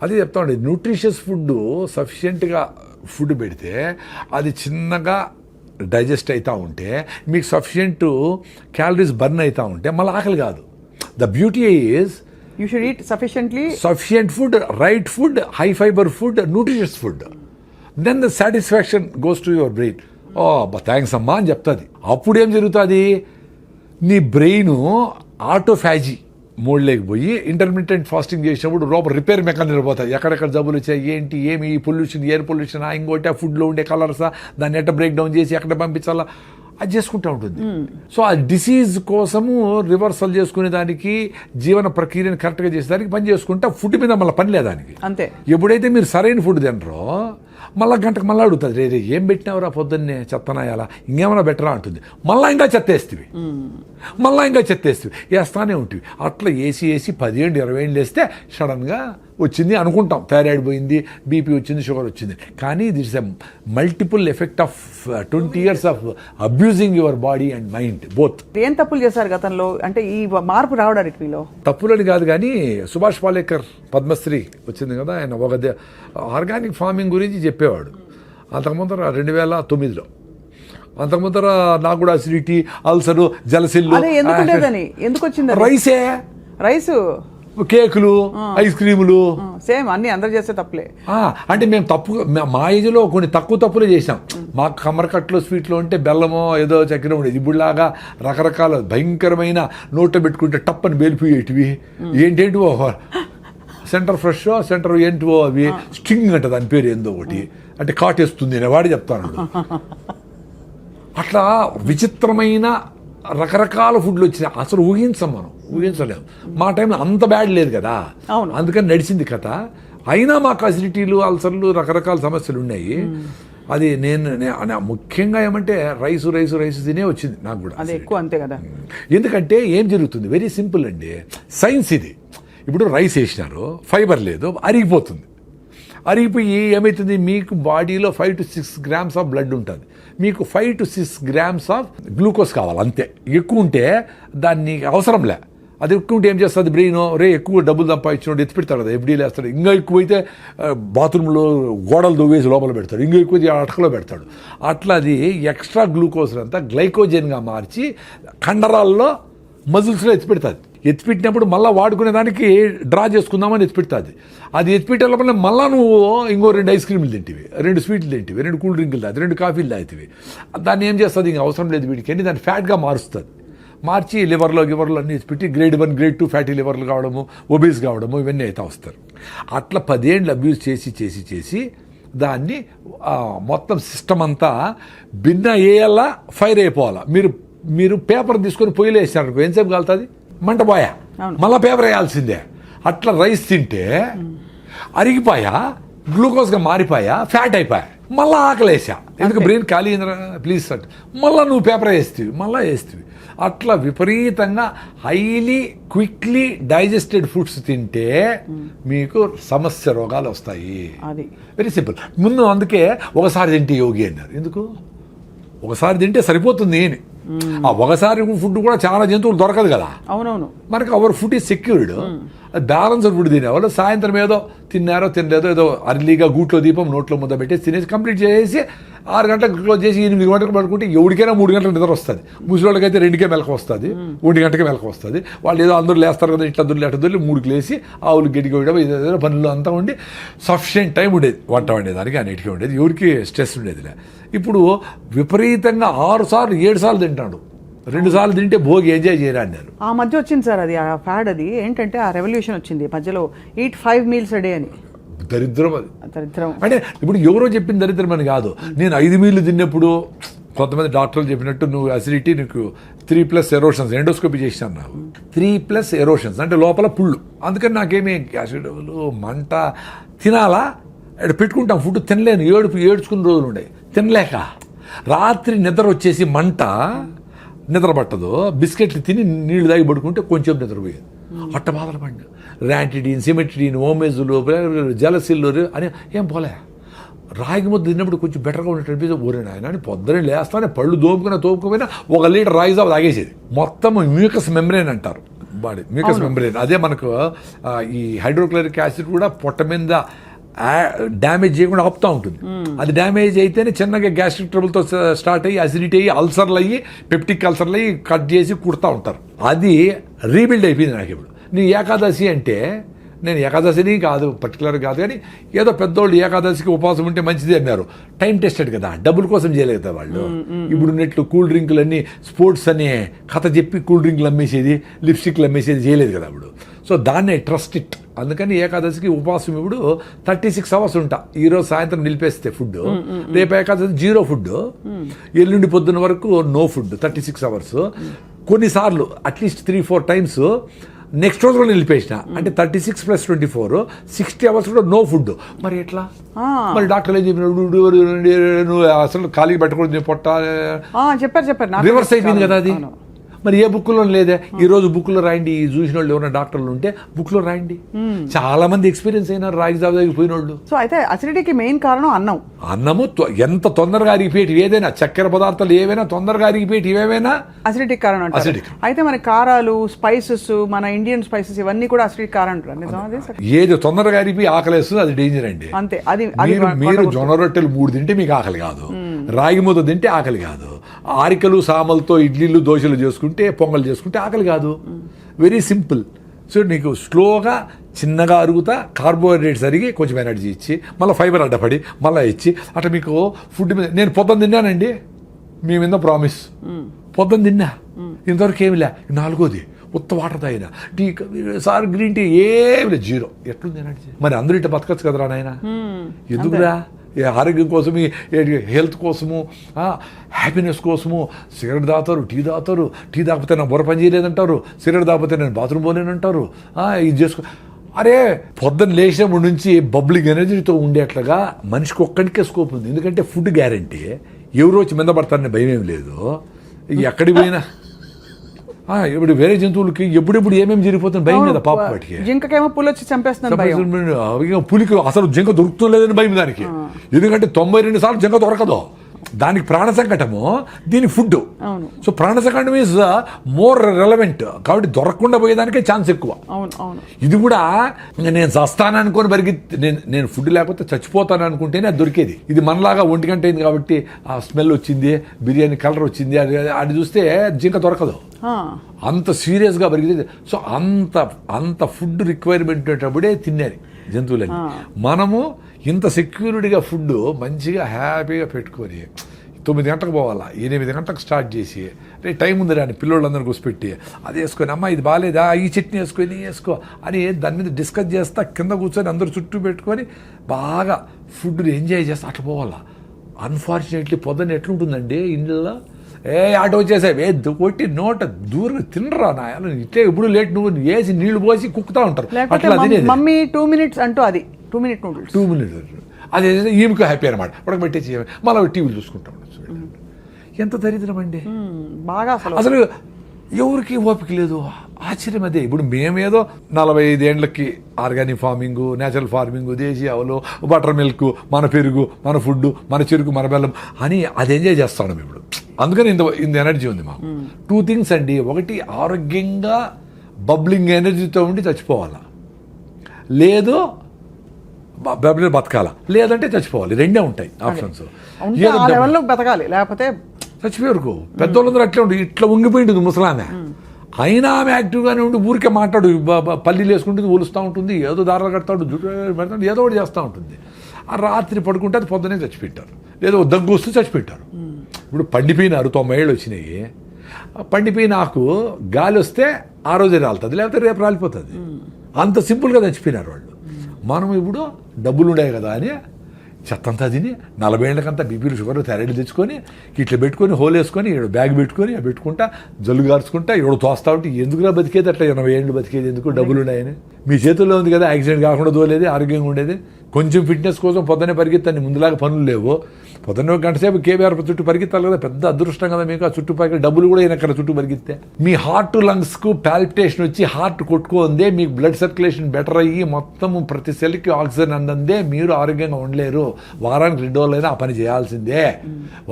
అదే చెప్తామండి, nutritious food సఫిషియెంట్గా food పెడితే అది చిన్నగా డైజెస్ట్ అవుతూ ఉంటే మీకు సఫిషియెంట్ క్యాలరీస్ బర్న్ అవుతూ ఉంటే మళ్ళీ ఆకలి కాదు. The beauty is you should eat sufficient food, right food, high fibre food, nutritious food. Then the satisfaction goes to your brain. Oh thanks అమ్మా అని చెప్తుంది. అప్పుడు ఏం జరుగుతుంది, నీ బ్రెయిన్ ఆటోఫాజీ మోడ్లోకి పోయి ఇంటర్మీడియట్ ఫాస్టింగ్ చేసినప్పుడు లోపల రిపేర్ మెకానిజం పోతాయి. ఎక్కడెక్కడ జబ్బులు వచ్చాయి, ఏంటి, ఏమి పొల్యూషన్, ఎయిర్ పొల్యూషన్, ఇంకోటి ఆ ఫుడ్లో ఉండే కలర్సా, దాన్ని ఎట్ట బ్రేక్ డౌన్ చేసి ఎక్కడ పంపించాలా అది చేసుకుంటూ ఉంటుంది. సో ఆ డిసీజ్ కోసము రివర్సల్ చేసుకునే దానికి, జీవన ప్రక్రియను కరెక్ట్గా చేసేదానికి పని చేసుకుంటే ఫుడ్ మీద మళ్ళీ పని లేదానికి. అంతే. ఎప్పుడైతే మీరు సరైన ఫుడ్ తినరో మళ్ళీ గంటకు మళ్ళీ అడుగుతుంది, రే ఏం పెట్టినావురా పొద్దున్నే, చెత్తనాయాలా, ఇంకేమైనా బెటరా అంటుంది. మళ్ళీ ఇంకా చెత్తేస్తుంది, మళ్ళీ ఇంకా చెత్తేస్తుంది, వేస్తానే ఉంటుంది. అట్లా వేసి 10 ఏళ్ళు 20 ఏళ్ళు వేస్తే సడన్గా వచ్చింది అనుకుంటాం, థైరాయిడ్ పోయింది, బీపీ వచ్చింది, షుగర్ వచ్చింది. కానీ it's a multiple effect of 20 years of abusing your body and mind both. ఏం తప్పులు చేశారు గతంలో, అంటే ఈ మార్పు రావడానికి మీలో? తప్పులని కాదు కానీ సుభాష్ పాలేకర్ పద్మశ్రీ వచ్చింది కదా, ఆయన ఒక ఆర్గానిక్ ఫార్మింగ్ గురించి చెప్పేవాడు. అంతకుముందర 2009లో, అంతకుముందర నాకు కూడా అసిడిటీ, అల్సరు, జలసిల్లు, ఎందుకు వచ్చింది రైసు, కేకులు, ఐస్ క్రీములు, సేమ్ అన్ని అందరు చేస్తే తప్పులే. అంటే మేము మా ఏజ్లో కొన్ని తక్కువ తప్పులే చేసాం. మాకు కమ్మరకట్లో స్వీట్లో ఉంటే బెల్లమో ఏదో చక్కెర ఉండేది. ఇప్పుడులాగా రకరకాల భయంకరమైన నోట్లో పెట్టుకుంటే టప్పని బేలిపోయేటివి, ఏంటేంటివో సెంటర్ ఫ్రెష్, సెంటర్ ఏంటివో అవి స్ట్రింగ్ అంట దాని పేరు ఏందో ఒకటి, అంటే కాటేస్తుంది అని వాడి చెప్తాను. అట్లా విచిత్రమైన రకరకాల ఫుడ్లు వచ్చినాయి. అసలు ఊహించలేము. మా టైంలో అంత బ్యాడ్ లేదు కదా, అందుకని నడిచింది కథ. అయినా మాకు అసిడిటీలు, అల్సర్లు, రకరకాల సమస్యలు ఉన్నాయి. అది నేను ముఖ్యంగా ఏమంటే రైసు తినే వచ్చింది నాకు కూడా. అది ఎక్కువ, అంతే కదా. ఎందుకంటే ఏం జరుగుతుంది, వెరీ సింపుల్ అండి, సైన్స్ ఇది. ఇప్పుడు రైస్ వేసినారు, ఫైబర్ లేదు, అరిగిపోతుంది. అరిగిపోయి ఏమవుతుంది, మీకు బాడీలో 5 to 6 grams ఆఫ్ బ్లడ్ ఉంటుంది, మీకు 5 to 6 grams ఆఫ్ గ్లూకోజ్ కావాలి అంతే. ఎక్కువ ఉంటే దాన్ని అవసరంలే. అది ఎక్కువ ఉంటే ఏం చేస్తుంది బ్రెయిన్, ఎక్కువ డబ్బులు సంపాదించినోడు ఎత్తి పెడతాడు కదా, ఎఫ్డీలు వేస్తాడు. ఇంకా ఎక్కువైతే బాత్రూంలో గోడలు దొవ్వేసి లోపల పెడతాడు, ఇంకా ఎక్కువ అటకలో పెడతాడు. అట్లా అది ఎక్స్ట్రా గ్లూకోజ్ అంతా గ్లైకోజన్గా మార్చి కండరాల్లో, మజిల్స్లో ఎత్తిపెడుతుంది. ఎత్తిపెట్టినప్పుడు మళ్ళీ వాడుకునే దానికి డ్రా చేసుకుందామని ఎత్తిపెడుతుంది. అది ఎత్తిపెట్టే లోపల మళ్ళీ నువ్వు ఇంకో 2 ఐస్ క్రీములు తింటివి, 2 స్వీట్లు తింటివి, 2 కూల్ డ్రింకులు తాగి, 2 కాఫీలు తాగుతావి. దాన్ని ఏం చేస్తుంది, ఇంక అవసరం లేదు వీడికి అని దాన్ని ఫ్యాట్గా మారుస్తుంది. మార్చి లివర్లో అన్నీ ఎత్తిపెట్టి గ్రేడ్ 1, గ్రేడ్ 2 ఫ్యాటీ లివర్లు కావడము, ఒబీస్ కావడము, ఇవన్నీ అయితే వస్తారు. అట్లా 10 ఏళ్ళు అబ్యూజ్ చేసి దాన్ని మొత్తం సిస్టమ్ అంతా భిన్న వేయాలా, ఫైర్ అయిపోవాలా. మీరు పేపర్ తీసుకొని పొయ్యిలో వేసారు, ఎంతసేపు కాలుతుంది, మంట పోయా, మళ్ళీ పేపర్ వేయాల్సిందే. అట్లా రైస్ తింటే అరిగిపోయా, గ్లూకోజ్గా మారిపోయా, ఫ్యాట్ అయిపోయా, మళ్ళీ ఆకలేసా. ఎందుకు బ్రెయిన్ ఖాళీ అయిందిరా ప్లీజ్ అంటే మళ్ళీ నువ్వు పేపర్ వేస్తేవి. అట్లా విపరీతంగా హైలీ క్విక్లీ డైజెస్టెడ్ ఫుడ్స్ తింటే మీకు సమస్య రోగాలు వస్తాయి. Very simple. ముందు అందుకే ఒకసారి తింటే యోగి అన్నారు. ఎందుకు ఒకసారి తింటే సరిపోతుంది అని. ఆ ఒకసారి ఫుడ్ కూడా చాలా జంతువులు దొరకదు కదా. అవునవును. మనకి our food is secured. Balanced food తినేవాళ్ళు సాయంత్రం ఏదో తిన్నారో తినలేదో ఏదో అర్లీగా గూట్లో దీపం నోట్లో ముద్ద పెట్టేసి తినేసి కంప్లీట్ చేసి 6 గంటలకు క్లోజ్ చేసి 8 గంటలకు పడుకుంటే ఎవరికైనా 3 గంటల నిద్ర వస్తుంది. ముసలివాళ్ళకైతే 2కే మెలకు వస్తుంది, 1 గంటకే మెలకు వస్తుంది. వాళ్ళు ఏదో అందరూ లేస్తారు కదా, ఇట్లా దొరికి అట్లా దొరికి 3కి లేసి ఆవులు గడ్డికి వేయడం, ఏదో పనులు అంతా ఉండి సఫిషియెంట్ టైం ఉండేది వంట వండేదానికి, అన్నిటికీ ఉండేది, ఎవరికి స్ట్రెస్ ఉండేదిలే. ఇప్పుడు విపరీతంగా 6 సార్లు 7 సార్లు తింటాడు. 2 సార్లు తింటే భోగి ఎంజాయ్ చేయరా అన్నారు. ఆ మధ్య వచ్చింది సార్ అది, ఆ ఫ్యాడ్. అది ఏంటంటే ఆ రెవల్యూషన్ వచ్చింది మధ్యలో, eat 5 meals a day అని. దరిద్రం అది. దరిద్రం అంటే ఇప్పుడు ఎవరో చెప్పిన దరిద్రం అని కాదు. నేను 5 మీల్లు తిన్నప్పుడు కొంతమంది డాక్టర్లు చెప్పినట్టు నువ్వు అసిడిటీ, నీకు 3+ ఎరోషన్స్, ఎండోస్కోపీ చేసినాను నాకు. 3+ ఎరోషన్స్ అంటే లోపల పుళ్ళు. అందుకని నాకేమీ యాసిడ్లు, మంట, తినాలా పెట్టుకుంటాం ఫుడ్ తినలేను, ఏడ్చుకున్న రోజులు ఉండే తినలేక. రాత్రి నిద్ర వచ్చేసి మంట, నిద్ర పట్టదు, బిస్కెట్లు తిని నీళ్లు తాగి పడుకుంటే కొంచెం నిద్రపోయేది. అట్ట బాధలు పడి ర్యాంటిడీన్, సిమెట్రిడీన్, ఓమేజులు, జలసిల్లు అని ఏం పోలే. రాగి ముద్ద తిన్నప్పుడు కొంచెం బెటర్గా ఉన్నట్టు ఊరిన ఆయన అని పొద్దునే లేస్తానే పళ్ళు తోముకుపోయినా 1 లీటర్ రాగి జావ తాగేసేది. మొత్తం మ్యూకస్ మెంబ్రేన్ అంటారు, బాడీ మ్యూకస్ మెంబ్రేన్. అదే మనకు ఈ హైడ్రోక్లోరిక్ యాసిడ్ కూడా పొట్ట మీద డ్యామేజ్ చేయకుండా ఆపుతూ ఉంటుంది. అది డ్యామేజ్ అయితేనే చిన్నగా గ్యాస్ట్రిక్ ట్రబుల్తో స్టార్ట్ అయ్యి అసిడిటీ అయ్యి అల్సర్లు అయ్యి పెప్టిక్ అల్సర్లు అయ్యి కట్ చేసి కుడతా ఉంటారు. అది రీబిల్డ్ అయిపోయింది నాకు ఇప్పుడు. నీ ఏకాదశి అంటే నేను ఏకాదశిని కాదు పర్టికులర్ కాదు, కానీ ఏదో పెద్దోళ్ళు ఏకాదశికి ఉపవాసం ఉంటే మంచిది అన్నారు. టైం టెస్టెడ్ కదా, డబ్బుల కోసం చేయలేదు కదా వాళ్ళు. ఇప్పుడు నెట్లు కూల్ డ్రింకులు అన్నీ స్పోర్ట్స్ అనే కథ చెప్పి కూల్ డ్రింకులు అమ్మేసేది, లిప్స్టిక్లు అమ్మేసేది చేయలేదు కదా ఇప్పుడు. సో దాన్నే ట్రస్ట్ ఇట్. అందుకని ఏకాదశికి ఉపవాసం ఇప్పుడు 36 hours ఉంటా. ఈరోజు సాయంత్రం నిలిపేస్తే ఫుడ్, రేపు ఏకాదశి 0 food, ఎల్లుండి పొద్దున్న వరకు నో ఫుడ్ 36 hours. కొన్నిసార్లు అట్లీస్ట్ 3-4 times నెక్స్ట్ రోజు కూడా నిలిపేసిన, అంటే 36 + 24 60 hours కూడా నో ఫుడ్. మరి ఎట్లా? మరి డాక్టర్లు ఏం చెప్పినాడు, నువ్వు అసలు ఖాళీ పెట్టకూడదు పొట్ట చెప్పారు రివర్స్ అయిపోయింది కదా అది. మరి ఏ బుక్లో లేదే. ఈ రోజు బుక్లో రాయండి, ఈ చూసిన వాళ్ళు ఎవరైనా డాక్టర్లు ఉంటే బుక్లో రాయండి. చాలా మంది ఎక్స్పీరియన్స్ అయినారు రాగి జాబ్ దగ్గర పోయిన వాళ్ళు. సో అయితే అసిడిటీకి మెయిన్ కారణం అన్నము ఎంత తొందరగా అరిగిపోయేటి ఏదైనా, చక్కెర పదార్థాలు ఏవైనా తొందరగా అరిగిపోయేటి ఏవైనా అసిడిటీ కారణం అంటారు. అయితే మన కారాలు, స్పైసెస్, మన ఇండియన్ స్పైసెస్ ఇవన్నీ కూడా అసిడిటీ కారణం అంటారు. ఏది తొందరగా అరిగిపోయి ఆకలేస్తుంది అది డేంజర్ అండి. అంతే. అది మీరు జొన్న రొట్టెలు 3 తింటే మీకు ఆకలి కాదు, రాగి ముద్ద తింటే ఆకలి కాదు, ఆరికలు సామలతో ఇడ్లీలు దోశలు చేసుకుంటే పొంగల్ చేసుకుంటే ఆకలి కాదు. Very simple. సో నీకు స్లోగా చిన్నగా అరుగుతా కార్బోహైడ్రేట్స్ అరిగి కొంచెం ఎనర్జీ ఇచ్చి మళ్ళీ ఫైబర్ అడ్డపడి మళ్ళీ ఇచ్చి అట్లా మీకు ఫుడ్ మీద. నేను పొద్దున్న తిన్నానండి, మీ మీద ప్రామిస్, పొద్దున్న తిన్నా, ఇంతవరకు ఏమి లే. 4వది ఉత్త వాటర్ తాగిన, టీ సార్ గ్రీన్ టీ ఏమి లేదు, 0. ఎట్లుంది ఎనర్జీ? మరి అందరూ ఇట్లా బతకచ్చు కదరా నాయన. ఎందుకురా? ఆరోగ్యం కోసము, హెల్త్ కోసము, హ్యాపీనెస్ కోసము సిగరెట్ తాగుతారు, టీ తాగుతారు. టీ తాగిపోతే నా బుర్ర పని చేయలేదంటారు, సిగరెట్ తాగిపోతే నేను బాత్రూమ్ పోలేనంటారు. ఇది చేసుకో. అరే పొద్దున్న లేచినప్పటి నుంచి బబ్లింగ్ ఎనర్జీతో ఉండేట్లుగా మనిషికి ఒక్కడికే స్కోప్ ఉంది. ఎందుకంటే ఫుడ్ గ్యారంటీ. ఎవరు వచ్చి మీద పడతారనే భయం ఏమి లేదు. ఎక్కడికి పోయినా ఇప్పుడు వేరే జంతువులకి ఎప్పుడెప్పుడు ఏమేమి జరిగిపోతుంది భయం కదా. పాప వాటికి జింకకేమో పులి వచ్చి చంపేస్తుంది, పులికి అసలు జింక దొరుకుతుందని భయం దానికి. ఎందుకంటే 92 సార్లు జింక దొరకదు. దానికి ప్రాణ సంకటము, దీని ఫుడ్. సో ప్రాణ సంకటం ఈజ్ మోర్ రెలవెంట్. కాబట్టి దొరకకుండా పోయేదానికే ఛాన్స్ ఎక్కువ. ఇది కూడా నేను చస్తాను అనుకొని నేను ఫుడ్ లేకపోతే చచ్చిపోతాను అనుకుంటేనే అది దొరికేది. ఇది మనలాగా 1 గంట అయింది కాబట్టి ఆ స్మెల్ వచ్చింది, బిర్యానీ కలర్ వచ్చింది, అది చూస్తే జింక దొరకదు. అంత సీరియస్గా పెరిగింది. సో అంత ఫుడ్ రిక్వైర్మెంట్ ఉండేటప్పుడే తిన్నారు జంతువులని. మనము ఇంత సెక్యూరిటీగా ఫుడ్ మంచిగా హ్యాపీగా పెట్టుకొని 9 గంటలకు పోవాలా, 8 గంటలకు స్టార్ట్ చేసి రే టైం ఉంది రాని పిల్లోళ్ళందరూ కూర్చోపెట్టి అది వేసుకొని, అమ్మ ఇది బాగాలేదా, ఈ చట్నీ వేసుకొని వేసుకో అని దాని మీద డిస్కస్ చేస్తా కింద కూర్చొని అందరూ చుట్టూ పెట్టుకొని బాగా ఫుడ్ని ఎంజాయ్ చేస్తా అట్లా పోవాలా. అన్ఫార్చునేట్లీ పొద్దున్న ఎట్లుంటుందండి ఇంట్లో, ఆటో వచ్చేసావే కొట్టి నోట దూరంగా తినరా నాయన, ఇట్లే ఇప్పుడు లేట్ నువ్వు వేసి నీళ్లు పోసి కుక్కుతా ఉంటారు. అట్లా తినేది. మమ్మీ 2 minutes అంటూ అది 2 minute నూడిల్స్ 2 minutes అదే ఈమెకు హ్యాపీ అనమాట. ఉడకబెట్టేసి మళ్ళీ టీవీలు చూసుకుంటా ఉంటాం. ఎంత దరిద్రం అండి బాగా. అసలు ఎవరికి ఓపిక లేదు. ఆశ్చర్యం అదే. ఇప్పుడు మేమేదో 45 ఏళ్ళకి ఆర్గానిక్ ఫార్మింగ్, నేచురల్ ఫార్మింగ్, దేశీ ఆవులు, బటర్ మిల్క్, మన పెరుగు, మన ఫుడ్, మన చెరుకు, మన బెల్లం అని అది ఎంజాయ్ చేస్తాం ఇప్పుడు. అందుకని ఇంత ఎనర్జీ ఉంది మాకు. 2 things అండి. ఒకటి ఆరోగ్యంగా బబ్లింగ్ ఎనర్జీతో ఉండి చచ్చిపోవాలా, లేదు బతకాల, లేదంటే చచ్చిపోవాలి. 2 ఉంటాయి ఆప్షన్స్. బతకాలి లేకపోతే చచ్చిపోయే వరకు. పెద్దోళ్ళందరూ అట్లే ఉండి ఇట్లా ఉంగిపోయింటుంది ముసలామె. అయినా ఆమె యాక్టివ్గానే ఉండి ఊరికే మాట్లాడు, పల్లీలు వేసుకుంటుంది, ఒలుస్తూ ఉంటుంది, ఏదో దారాలు కడతాడు, జుట్టు పెడతాడు, ఏదో ఒకటి చేస్తూ ఉంటుంది. ఆ రాత్రి పడుకుంటే అది పొద్దునే చచ్చిపెట్టారు, లేదా దగ్గు వస్తూ చచ్చిపెట్టారు. ఇప్పుడు పండిపోయినారు, 90 ఏళ్ళు వచ్చినాయి. పండిపోయిన ఆకు గాలి వస్తే ఆ రోజే రాలుతుంది, లేకపోతే రేపు రాలిపోతుంది. అంత సింపుల్గా చచ్చిపోయినారు వాళ్ళు. మనం ఇప్పుడు డబ్బులు ఉన్నాయి కదా అని చెత్తంతా తిని 40 ఏళ్ళకంతా బీపీలు షుగర్ థైరాయిడ్ తెచ్చుకొని ఇట్లా పెట్టుకొని హోల్ వేసుకొని ఇక్కడ బ్యాగ్ పెట్టుకొని పెట్టుకుంటా జల్లు గార్చుకుంటా ఇక్కడ తోస్తా ఉంటే ఎందుకురా బతికేది అట్లా 80 ఏళ్ళు బతికేది ఎందుకు? డబ్బులు ఉన్నాయని. మీ చేతుల్లో ఉంది కదా, యాక్సిడెంట్ కాకుండా దోలేది, ఆరోగ్యంగా ఉండేది. కొంచెం ఫిట్నెస్ కోసం పొద్దునే పరిగెత్తాను, ముందులాగా పనులు లేవు. పొద్దున్న 1 గంట సేపు కేబీఆర్ చుట్టూ పరిగెత్తాలి కదా, పెద్ద అదృష్టం కదా మీకు. ఆ చుట్టుపక్కల డబ్బులు కూడా అయినా చుట్టూ పరిగెత్తే మీ హార్ట్ లంగ్స్కు పాల్పిటేషన్ వచ్చి హార్ట్ కొట్టుకుందే, మీకు బ్లడ్ సర్క్యులేషన్ బెటర్ అయ్యి మొత్తం ప్రతి సెల్కి ఆక్సిజన్ అందందే మీరు ఆరోగ్యంగా ఉండలేరు. వారానికి 2 రోజులైనా ఆ పని చేయాల్సిందే.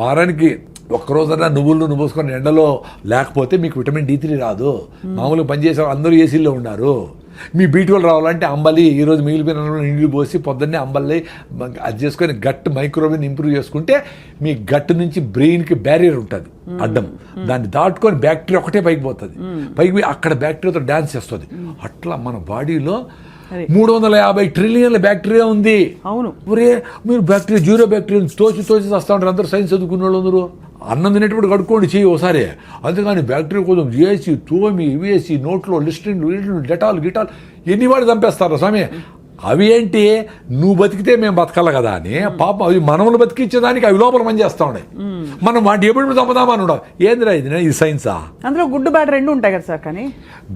వారానికి ఒక్కరోజన్నా నువ్వు పోసుకొని ఎండలో లేకపోతే మీకు విటమిన్ D3 రాదు. మామూలుగా పనిచేసే అందరూ ఏసీల్లో ఉన్నారు. మీ B12 రావాలంటే అంబలి, ఈరోజు మిగిలిపోయిన నీళ్ళు పోసి పొద్దున్నే అంబలి అది చేసుకొని గట్ మైక్రోవేవ్ ఇంప్రూవ్ చేసుకుంటే మీ గట్ నుంచి బ్రెయిన్కి బ్యారియర్ ఉంటుంది అడ్డం, దాన్ని దాటుకొని బ్యాక్టీరియా ఒకటే పైకి పోతుంది. పైకి పోయి అక్కడ బ్యాక్టీరియాతో డ్యాన్స్ చేస్తుంది. అట్లా మన బాడీలో 350 ట్రిలియన్ల బ్యాక్టీరియా ఉంది. అవును, ఒరే మీరు బ్యాక్టీరియా జీరో బ్యాక్టీరియా తోచి వస్తూ ఉంటారు అందరూ, సైన్స్ చదువుకున్న వాళ్ళు అందరూ. అన్నం తినేటప్పుడు కడుక్కోండి చెయ్యి ఒకసారి, అంతేగాని బ్యాక్టీరియా కోసం చేసి తోమి వేసి నోట్లో లిస్ట్రిన్లు డెటాల్ గిటాల్ ఎన్ని వాడు చంపేస్తారు స్వామి. అవి ఏంటి, నువ్వు బతికితే మేము బతకాలి కదా అని పాపం అవి మనములు బతికించేదానికి అవి లోపల పని చేస్తూ ఉన్నాయి. మనం వాటి ఎప్పుడు చంపుదామని ఉండవు. ఏందిరా ఇది సైన్సా? అందులో గుడ్ బ్యాడ్ రెండు ఉంటాయి కదా సార్. కానీ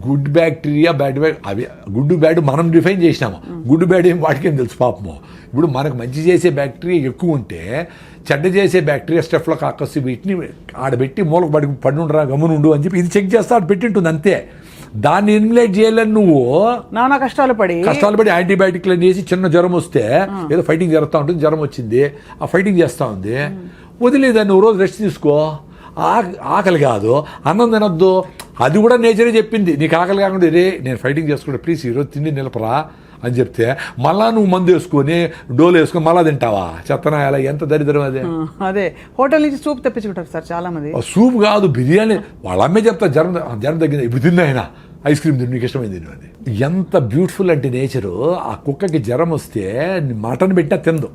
గుడ్ బ్యాక్టీరియా బ్యాడ్ అవి గుడ్ బ్యాడ్ మనం డిఫైన్ చేసినాము. గుడ్ బ్యాడ్ ఏం వాటికేం తెలుసు పాపము. ఇప్పుడు మనకు మంచి చేసే బ్యాక్టీరియా ఎక్కువ ఉంటే చెడ్డ చేసే బ్యాక్టీరియా స్టెఫ్లోకాకస్ వీటిని ఆడబెట్టి మూలకు పడి గమ్మునుండు అని చెప్పి ఇది చెక్ చేస్తే ఆడ పెట్టింటుంది అంతే. దాన్ని ఎలిమినేట్ చేయాలని నువ్వు నానా కష్టాలు పడి యాంటీబయాటిక్లు చేసి చిన్న జ్వరం వస్తే ఏదో ఫైటింగ్ జరుగుతూ ఉంటుంది, జ్వరం వచ్చింది ఆ ఫైటింగ్ చేస్తూ ఉంది, వదిలేదాన్ని నువ్వు రోజు రెస్ట్ తీసుకో. ఆకలి కాదు, అన్నం తినొద్దు, అది కూడా నేచరే చెప్పింది. నీకు ఆకలి కాకుండా రే నేను ఫైటింగ్ చేసుకుంటా ప్లీజ్ ఈరోజు తిండి నిలపరా అని చెప్తే మళ్ళా నువ్వు మందు వేసుకొని డోలు వేసుకొని మళ్ళా తింటావా? చెత్తనాయాల ఎంత దరిద్రం అదే. అదే హోటల్ నుంచి సూప్ తెప్పించుకుంటారు సార్ చాలా మంది. సూప్ కాదు బిర్యానీ, వాళ్ళ అమ్మే చెప్తా జ్వరం తగ్గింది ఇప్పుడు తిన్నా ఆయన ఐస్ క్రీమ్ తిని నీకు ఇష్టమైంది తిను అని. ఎంత బ్యూటిఫుల్ అంటే నేచరు. ఆ కుక్కకి జ్వరం వస్తే మటన్ పెట్టినా తిందు,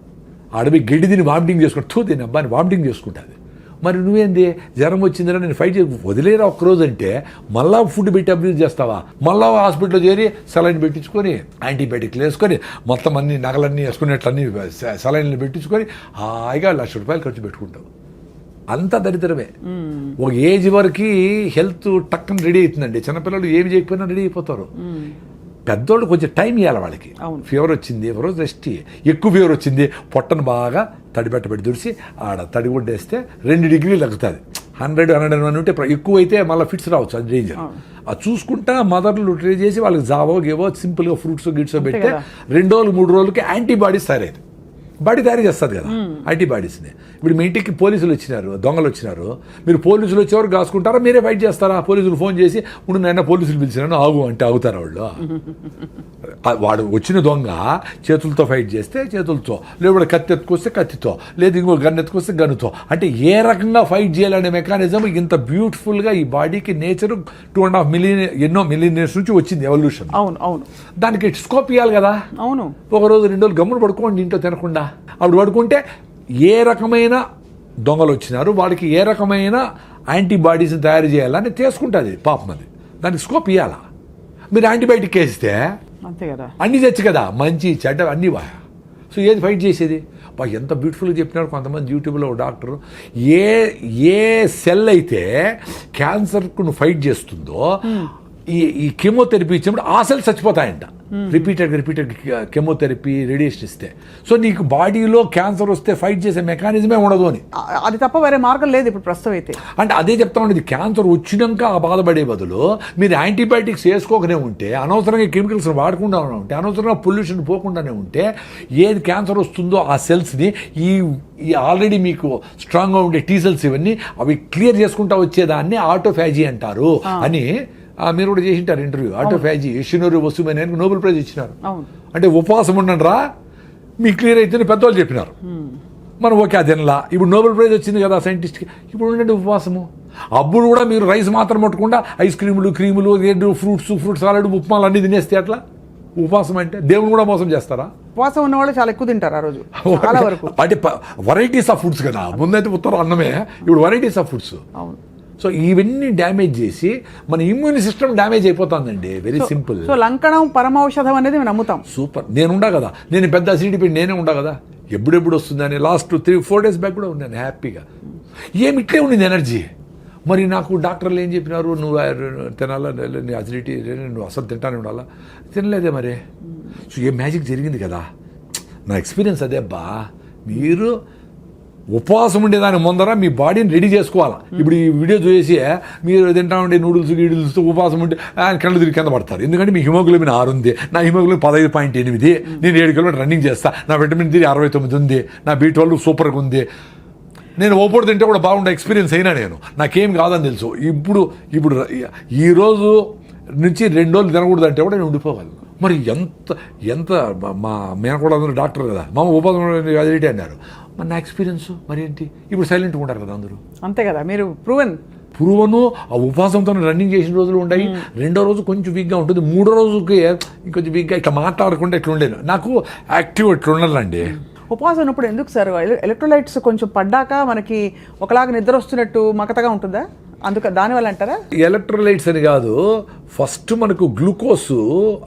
అడవి గడ్డి తిని వామిటింగ్ చేసుకుంటూ తిని అబ్బాని వామిటింగ్ చేసుకుంటుంది. మరి నువ్వేంది జ్వరం వచ్చిందిరా నేను ఫైట్ చేసి వదిలేరా ఒక్కరోజు అంటే మళ్ళా ఫుడ్ పెట్టి అబ్యూజ్ చేస్తావా? మళ్ళా హాస్పిటల్లో చేరి సెలైన్ పెట్టించుకొని యాంటీబయాటిక్లు వేసుకొని మొత్తం అన్ని నగలన్నీ వేసుకునేట్లన్నీ సెలైన్లు పెట్టించుకొని హాయిగా ₹1,00,000 ఖర్చు పెట్టుకుంటావు. అంత దరిద్రమే. ఒక ఏజ్ వరకు హెల్త్ టక్కన రెడీ అవుతుందండి. చిన్నపిల్లలు ఏమి చేయకపోయినా రెడీ అయిపోతారు. పెద్దోళ్ళు కొంచెం టైం ఇవ్వాలి వాళ్ళకి. ఫీవర్ వచ్చింది ఒక రోజు రెస్ట్, ఎక్కువ ఫీవర్ వచ్చింది పొట్టను బాగా తడిపెట్టబెట్టి దుడిసి ఆడ తడిగుడ్డేస్తే 2 డిగ్రీలు తగ్గుతుంది. 100-101 ఉంటే ఎక్కువ అయితే మళ్ళీ ఫిట్స్ రావచ్చు, అది డేంజర్. అది చూసుకుంటా మదర్లు ట్రై చేసి వాళ్ళకి జావో గేవో సింపుల్గా ఫ్రూట్స్ గిట్స్ పెడితే 2 రోజులు 3 రోజులకి యాంటీబాడీస్ తయారైంది. బాడీ తయారు చేస్తుంది కదా యాంటీబాడీస్ని. ఇప్పుడు మీ ఇంటికి పోలీసులు వచ్చినారు, దొంగలు వచ్చినారు, మీరు పోలీసులు వచ్చేవారు కాసుకుంటారా మీరే ఫైట్ చేస్తారా? పోలీసులు ఫోన్ చేసి ఇప్పుడు నైనా పోలీసులు పిలిచినాను ఆగు అంటే ఆగుతారు వాళ్ళు? వాడు వచ్చిన దొంగ చేతులతో ఫైట్ చేస్తే చేతులతో, లేకపోతే కత్తి ఎత్తుకొస్తే కత్తితో, లేదు ఇంకో గన్ ఎత్తుకొస్తే గన్నుతో. అంటే ఏ రకంగా ఫైట్ చేయాలనే మెకానిజం ఇంత బ్యూటిఫుల్గా ఈ బాడీకి నేచర్ 2.5 మిలియన్ ఎన్నో మిలియన్ ఇయర్స్ నుంచి వచ్చింది ఎవల్యూషన్. అవును అవును, దానికి స్కోప్ ఇవ్వాలి కదా. అవును, ఒక రోజు 2 రోజులు గమ్మును పడుకోండి ఇంట్లో తినకుండా. అప్పుడు పడుకుంటే ఏ రకమైన దొంగలు వచ్చినారు వాడికి ఏ రకమైన యాంటీబాడీస్ని తయారు చేయాలని తీసుకుంటుంది పాపం. అది దానికి స్కోప్ ఇవ్వాలా? మీరు యాంటీబయాటిక్ వేస్తే అంతే కదా, అన్నీ తెచ్చు కదా, మంచి చెడ్డ అన్నీ వా. సో ఏది ఫైట్ చేసేది? ఎంత బ్యూటిఫుల్గా చెప్పినారు కొంతమంది యూట్యూబ్లో డాక్టరు. ఏ సెల్ అయితే క్యాన్సర్కు నువ్వు ఫైట్ చేస్తుందో ఈ కెమోథెరపీ ఇచ్చినప్పుడు ఆ సెల్స్ చచ్చిపోతాయంట. రిపీటెడ్ కెమోథెరపీ రేడియేషన్ ఇస్తే. సో నీకు బాడీలో క్యాన్సర్ వస్తే ఫైట్ చేసే మెకానిజమే ఉండదు అని. అది తప్ప వేరే మార్గం లేదు ఇప్పుడు ప్రస్తుతం అయితే. అంటే అదే చెప్తా ఉండేది, క్యాన్సర్ వచ్చినాక ఆ బాధపడే బదులు మీరు యాంటీబయాటిక్స్ వేసుకోకనే ఉంటే, అనవసరంగా కెమికల్స్ వాడకుండా ఉంటే, అనవసరంగా పొల్యూషన్ పోకుండానే ఉంటే, ఏది క్యాన్సర్ వస్తుందో ఆ సెల్స్ని ఈ ఆల్రెడీ మీకు స్ట్రాంగ్గా ఉండే టీ సెల్స్ ఇవన్నీ అవి క్లియర్ చేసుకుంటా వచ్చేదాన్ని ఆటోఫాజీ అంటారు అని మీరు కూడా చేసింటారు ఇంటర్వ్యూ. ఆటోఫాజీ యషినోరి వసుమని నోబెల్ ప్రైజ్ ఇచ్చినారు. అంటే ఉపవాసం ఉండండి రా మీకు క్లియర్ అయితే పెద్దవాళ్ళు చెప్పినారు. మనం ఓకే అది తినలా. ఇప్పుడు నోబెల్ ప్రైజ్ వచ్చింది కదా సైంటిస్ట్కి, ఇప్పుడు ఉండండి ఉపవాసము. అప్పుడు కూడా మీరు రైస్ మాత్రం పట్టకుండా ఐస్ క్రీములు ఫ్రూట్స్ సాలడ్ ఉప్మాలు అన్నీ తినేస్తే అట్లా ఉపవాసం అంటే దేవుని కూడా మోసం చేస్తారా? ఉపవాసం ఉన్న వాళ్ళు చాలా ఎక్కువ తింటారు ఆ రోజు చాలా వరకు. అంటే వెరైటీస్ ఆఫ్ ఫుడ్స్ కదా, ముందైతే ఉత్తరం అన్నమే, ఇప్పుడు వెరైటీస్ ఆఫ్ ఫుడ్స్. అవును. సో ఇవన్నీ డ్యామేజ్ చేసి మన ఇమ్యూన్ సిస్టమ్ డ్యామేజ్ అయిపోతుందండి. Very simple. సో లంకణం పరమౌషధం అనేది మేము నమ్ముతాం. సూపర్. నేను ఉండా కదా, నేను పెద్ద అసిడిటీ పెట్టి నేనే ఉండా కదా, ఎప్పుడెప్పుడు వస్తుందని లాస్ట్ 3-4 డేస్ బ్యాక్ కూడా ఉన్నాను హ్యాపీగా. ఏమి ఇట్లే ఉండింది ఎనర్జీ. మరి నాకు డాక్టర్లు ఏం చెప్పినారు, నువ్వు తినాలా, నీ అసిడిటీ నువ్వు అసలు తింటానే ఉండాలా, తినలేదే మరి. సో ఏ మ్యాజిక్ జరిగింది కదా. నా ఎక్స్పీరియన్స్ అదే అబ్బా. మీరు ఉపవాసం ఉండేదాని ముందర మీ బాడీని రెడీ చేసుకోవాలా. ఇప్పుడు ఈ వీడియో చూసి మీరు తింటా ఉండే గీడిల్స్ ఉపవాసం ఉంటే ఆయన కళ్ళు తిరిగి కింద పడతారు. ఎందుకంటే మీ హిమోగ్లోబిన్ 6 ఉంది, నా హిమోగ్లోబిన్ 15.8, నేను 7 కిలోమీటర్ రన్నింగ్ చేస్తా, నా విటమిన్ D 69 ఉంది, నా B12 సూపర్గా ఉంది. నేను ఓపోడు తింటే కూడా బాగుండే ఎక్స్పీరియన్స్ అయినా నేను నాకేం కాదని తెలుసు. ఇప్పుడు ఈ రోజు నుంచి 2 రోజులు తినకూడదు అంటే కూడా నేను ఉండిపోవాలి. మరి ఎంత మా మేనకోడ అందరూ డాక్టర్ కదా, మా ఉపాధి అదేంటి అన్నారు. మరి నా ఎక్స్పీరియన్స్ మరి ఏంటి, ఇప్పుడు సైలెంట్గా ఉంటారు కదా అందరూ. అంతే కదా, మీరు ప్రూవెన్ ఆ ఉపవాసంతో రన్నింగ్ చేసిన రోజులు ఉన్నాయి. 2వ రోజు కొంచెం వీక్గా ఉంటుంది, 3వ రోజుకి ఇంకొంచెం వీక్గా ఇట్లా మాట్లాడకుండా ఇట్లా ఉండేది. నాకు యాక్టివ్ ఇట్లా ఉండాలండి. ఉపవాసం ఉన్నప్పుడు ఎందుకు సార్ ఎలక్ట్రోలైట్స్ కొంచెం పడ్డాక మనకి ఒకలాగా నిద్ర వస్తున్నట్టు మకతగా ఉంటుందా, దానివల్ల అంటారా? ఎలక్ట్రోలైట్స్ అని కాదు, ఫస్ట్ మనకు గ్లూకోజ్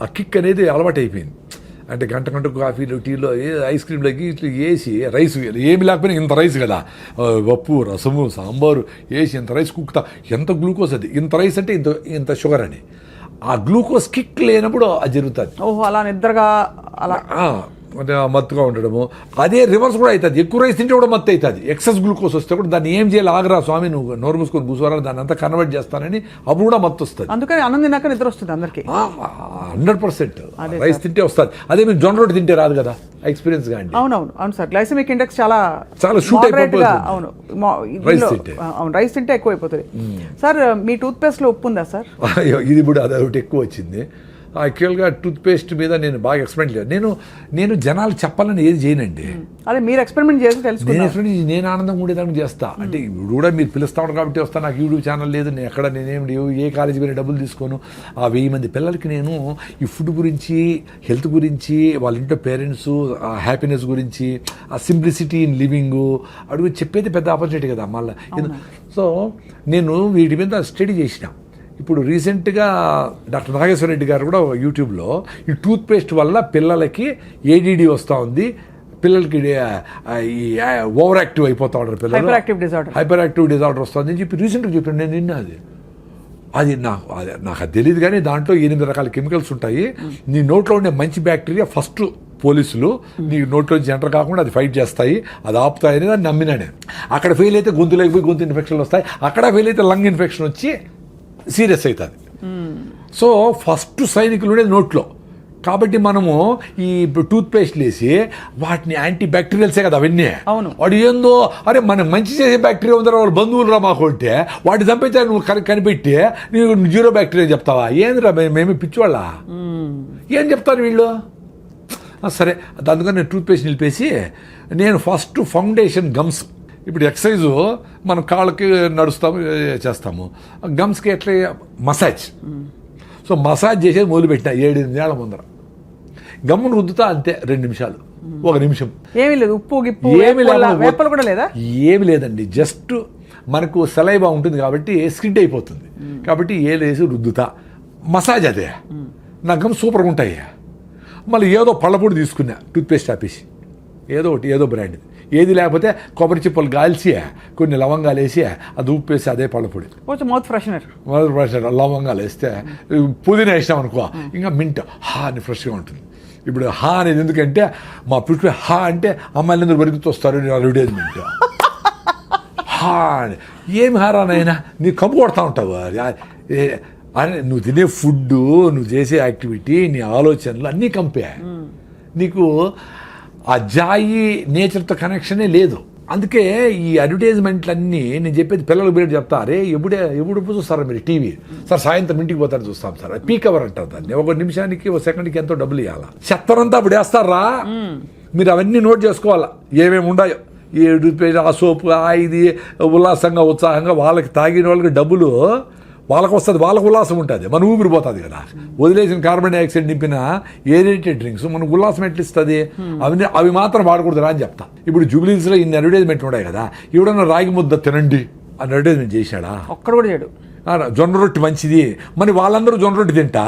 ఆ కిక్ అనేది అలవాటు అయిపోయింది. అంటే గంటకు కాఫీలు టీలో ఐస్ క్రీమ్లోకి ఇట్లా వేసి రైస్ ఏమి లేకపోయినా ఇంత రైస్ కదా, పప్పు రసము సాంబారు వేసి ఇంత రైస్ కుక్తా, ఎంత గ్లూకోజ్ అది, ఇంత రైస్ అంటే ఇంత షుగర్ అని. ఆ గ్లూకోజ్ కిక్ లేనప్పుడు అది జరుగుతుంది. ఓహో, అలా నిద్రగా అలా మత్తుగా ఉండడము. అదే రివర్స్ కూడా అవుతుంది, ఎక్కువ రైస్ తింటే కూడా మత్తు అవుతుంది. ఎక్సెస్ గ్లూకోజ్ వస్తే కూడా దాన్ని ఏం చేయాలి, ఆగరా స్వామి నువ్వు నోరు మూసుకొని కూర్చోరా, దాన్ని అంతా కన్వర్ట్ చేస్తానని అప్పుడు కూడా మత్తు వస్తుంది. అందుకని అన్నం తిన్నాక నిద్ర వస్తుంది అందరికి. 100% రైస్ తింటే వస్తుంది. అదే మీరు జొన్న రొట్టె తింటే రాదు కదా, ఎక్స్పీరియన్స్ గా అండి. అవును సార్, గ్లైసెమిక్ ఇండెక్స్ చాలా షూట్ అయిపోతుంది. అవును, రైస్ తింటే ఎక్కువ అయిపోతుంది. సార్ మీ టూత్ పేస్ట్ లో ఉప్పు ఉందా సార్? ఇది కూడా అదొకటి ఎక్కువ వచ్చింది. యాక్చువల్గా టూత్ పేస్ట్ మీద నేను బాగా ఎక్స్పెరిమెంట్ లేదు. నేను జనాలు చెప్పాలని ఏది చేయనండి. అదే మీరు ఎక్స్పెరిమెంట్ చేసి తెలుసుకున్నాను. నేను ఆనందంగా ఉండేదానికి చేస్తా. అంటే ఇప్పుడు కూడా మీరు పిలుస్తాను కాబట్టి వస్తా. నాకు యూట్యూబ్ ఛానల్ లేదు, నేను ఎక్కడ నేనేం ఏ కాలేజీ మీద డబ్బులు తీసుకోను. ఆ 1000 మంది పిల్లలకి నేను ఈ ఫుడ్ గురించి, హెల్త్ గురించి, వాళ్ళ ఇంట్లో పేరెంట్స్ ఆ హ్యాపీనెస్ గురించి, ఆ సింప్లిసిటీ ఇన్ లివింగ్ అడుగు చెప్పేది పెద్ద ఆపర్చునిటీ కదా మళ్ళీ. సో నేను వీటి మీద స్టడీ చేసిన. ఇప్పుడు రీసెంట్గా డాక్టర్ నాగేశ్వర రెడ్డి గారు కూడా యూట్యూబ్లో ఈ టూత్ పేస్ట్ వల్ల పిల్లలకి ఏడీడీ వస్తూ ఉంది, పిల్లలకి ఈ ఓవర్ యాక్టివ్ అయిపోతూ ఉంటారు పిల్లలు, హైపర్ యాక్టివ్ డిజార్డర్ వస్తుంది అని చెప్పి రీసెంట్గా చెప్పాను. నేను నిన్న అది నాకు అది తెలియదు, కానీ దాంట్లో 8 రకాల కెమికల్స్ ఉంటాయి. నీ నోట్లో ఉండే మంచి బ్యాక్టీరియా ఫస్ట్ పోలీసులు నీ నోట్లో ఎంటర్ కాకుండా అది ఫైట్ చేస్తాయి, అది ఆపుతాయని దాన్ని నమ్మినా నేను. అక్కడ ఫెయిల్ అయితే గొంతులోకి పోయి గొంతు ఇన్ఫెక్షన్లు వస్తాయి, అక్కడ ఫెయిల్ అయితే లంగ్ ఇన్ఫెక్షన్ వచ్చి సీరియస్ అవుతుంది. సో ఫస్ట్ సైనికులు ఉండేది నోట్లో. కాబట్టి మనము ఈ టూత్ పేస్ట్ వేసి వాటిని యాంటీ బ్యాక్టీరియల్సే కదా అవన్నీ. వాడు ఏందో అరే మనం మంచి చేసే బ్యాక్టీరియా ఉందా, వాళ్ళు బంధువులు రా మాకు ఉంటే వాటి చంపైతే నువ్వు కనిపెట్టి నీకు 0 బ్యాక్టీరియా చెప్తావా? ఏందిరా మేము పిచ్చివాళ్ళ, ఏం చెప్తారు వీళ్ళు? సరే, అందుకని నేను టూత్ పేస్ట్ నిలిపేసి నేను ఫస్ట్ ఫౌండేషన్ గమ్స్. ఇప్పుడు ఎక్సర్సైజు మనం కాళ్ళకి నడుస్తాము చేస్తాము, గమ్స్కి ఎట్లా మసాజ్. సో మసాజ్ చేసేది మొదలుపెట్టిన 7-8 ఏళ్ల ముందర. గమ్మును రుద్దుతా అంతే 2 నిమిషాలు, 1 నిమిషం. ఏమీ లేదు, ఉప్పు గిప్పు కూడా లేదా? ఏమి లేదండి, జస్ట్ మనకు సలైవా ఉంటుంది కాబట్టి స్కిడ్ అయిపోతుంది, కాబట్టి ఏలేసి రుద్దుతా మసాజ్. అదే నా గమ్ సూపర్గా ఉంటాయి. మళ్ళీ ఏదో పళ్ళపొడి తీసుకున్నా, టూత్పేస్ట్ ఆపేసి ఏదో బ్రాండ్, ఏది లేకపోతే కొబ్బరి చిప్పలు గాల్చి కొన్ని లవంగాలు వేసి అది ఉప్పు వేసి అదే పళ్ళపొడి, మౌత్ ఫ్రెషనర్ లవంగాలు వేస్తే పుదీనా వేసినాం అనుకో ఇంకా మింట్ అని ఫ్రెష్గా ఉంటుంది. ఇప్పుడు అనేది ఎందుకంటే మా పుట్టి అంటే అమ్మాయిలు అందరూ బరికితో వస్తారు అడ్వర్టైజ్మెంట్. అని ఏమి హారానైనా నీ కమ్ము కొడతా ఉంటావు. అరే నువ్వు తినే ఫుడ్, నువ్వు చేసే యాక్టివిటీ, నీ ఆలోచనలు అన్నీ కంపే. నీకు ఆ జాయి నేచర్తో కనెక్షనే లేదు. అందుకే ఈ అడ్వర్టైజ్మెంట్లన్నీ నేను చెప్పేది పిల్లలకు బయట చెప్తా, అరే ఎప్పుడు చూస్తారా మీరు టీవీ? సార్ సాయంత్రం ఇంటికి పోతారు చూస్తాం సార్, పీక్ అవర్ అంటారు దాన్ని. 1 నిమిషానికి 1 సెకండ్కి ఎంతో డబ్బులు ఇవ్వాలా. చెత్తరంతా అప్పుడు వేస్తారా, మీరు అవన్నీ నోట్ చేసుకోవాలా ఏమేమి ఉన్నాయో. ఈ టూత్పేస్ట్, ఆ సోపు, ఇది ఉల్లాసంగా ఉత్సాహంగా వాళ్ళకి తాగిన వాళ్ళకి డబ్బులు వాళ్ళకు వస్తుంది, వాళ్ళకు ఉల్లాసం ఉంటుంది, మన ఊపిరి పోతుంది కదా. వదిలేసిన కార్బన్ డైఆక్సైడ్ నింపిన ఏరేటెడ్ డ్రింక్స్ మనకు ఉల్లాసం ఎట్లా ఇస్తుంది? అవి మాత్రం వాడకూడదురా అని చెప్తా. ఇప్పుడు జూబ్లీస్లో ఇన్ని అడ్వర్టైజ్మెంట్ ఉన్నాయి కదా, ఎవడన్నా రాగి ముద్ద తినండి అని అడ్వర్టైజ్మెంట్ చేశాడా? ఒక్కడు కూడా చేయడు. జొన్న రొట్టె మంచిది, మరి వాళ్ళందరూ జొన్న రొట్టె తింటా,